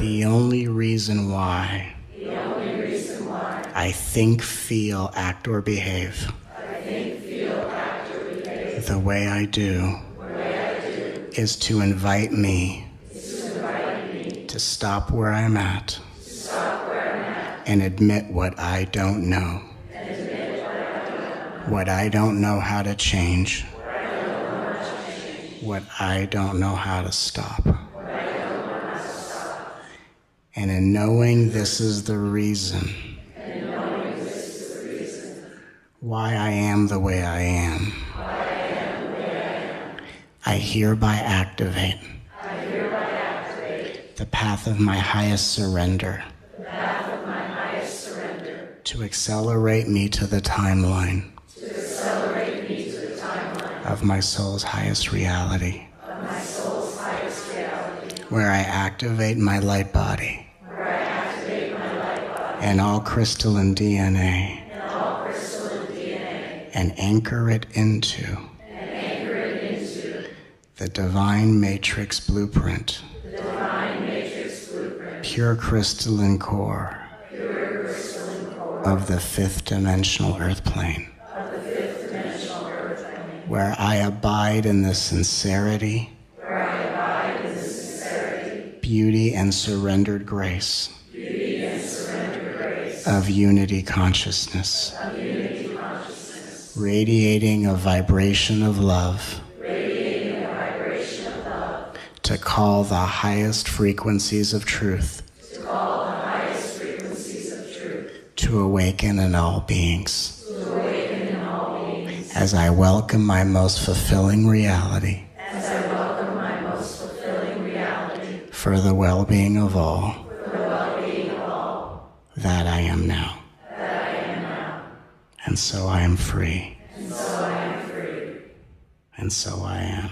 Speaker 1: The only reason why I think, feel, act, or behave the way I do is to invite me to stop where I'm at and admit what I don't know. What I don't know how to change. What I don't know how to stop. And in knowing this is the reason why I am the way I am, I hereby activate the path of my highest surrender to accelerate me to the timeline of my soul's highest reality, where I activate my light body and all crystalline DNA and anchor it into the divine matrix blueprint, pure crystalline core of the fifth dimensional earth plane, where I abide in the sincerity, beauty, and surrendered grace of unity consciousness, radiating a vibration of love to call the highest frequencies of truth to awaken in all beings. As I welcome my most fulfilling reality for the well-being of all that I am now. And so I am free. And so I am.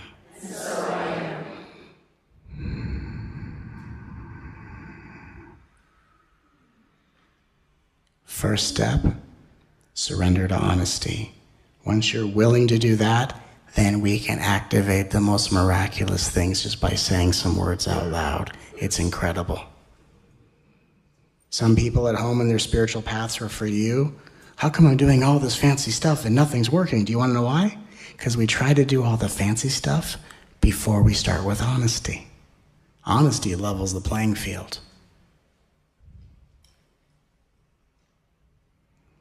Speaker 1: First step, surrender to honesty. Once you're willing to do that, then we can activate the most miraculous things just by saying some words out loud. It's incredible. Some people at home in their spiritual paths are for you. How come I'm doing all this fancy stuff and nothing's working? Do you want to know why? Because we try to do all the fancy stuff before we start with honesty. Honesty levels the playing field.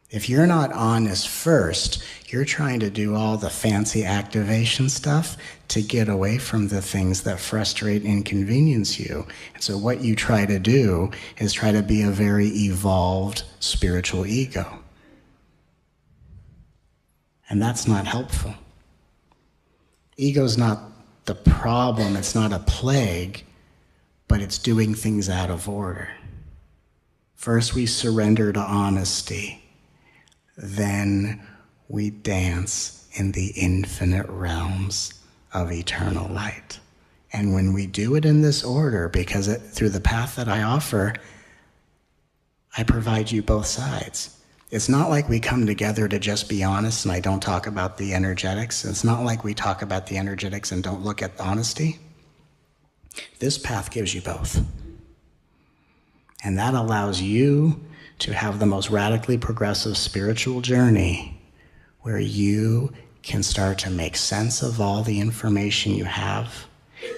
Speaker 1: If you're not honest first, you're trying to do all the fancy activation stuff to get away from the things that frustrate and inconvenience you. And so what you try to do is try to be a very evolved spiritual ego. And that's not helpful. Ego's not the problem, it's not a plague, but it's doing things out of order. First we surrender to honesty. Then we dance in the infinite realms of eternal light. And when we do it in this order, because through the path that I offer, I provide you both sides. It's not like we come together to just be honest and I don't talk about the energetics. It's not like we talk about the energetics and don't look at the honesty. This path gives you both. And that allows you to have the most radically progressive spiritual journey where you can start to make sense of all the information you have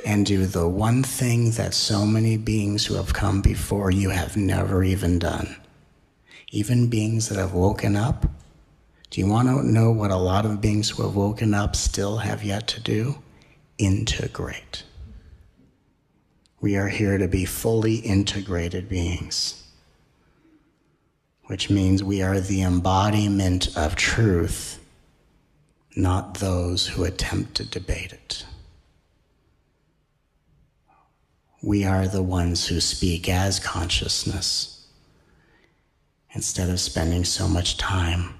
Speaker 1: and do the one thing that so many beings who have come before you have never even done. Even beings that have woken up. Do you want to know what a lot of beings who have woken up still have yet to do? Integrate. We are here to be fully integrated beings, which means we are the embodiment of truth, not those who attempt to debate it. We are the ones who speak as consciousness instead of spending so much time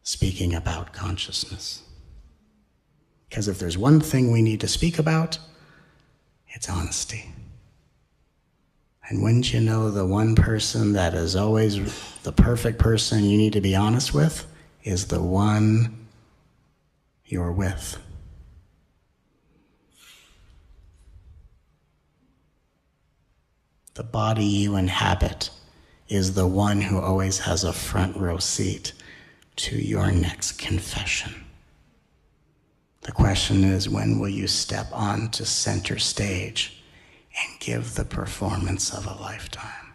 Speaker 1: speaking about consciousness. Because if there's one thing we need to speak about, it's honesty. And wouldn't you know, the one person that is always the perfect person you need to be honest with is the one you're with. The body you inhabit is the one who always has a front row seat to your next confession. The question is, when will you step onto center stage and give the performance of a lifetime?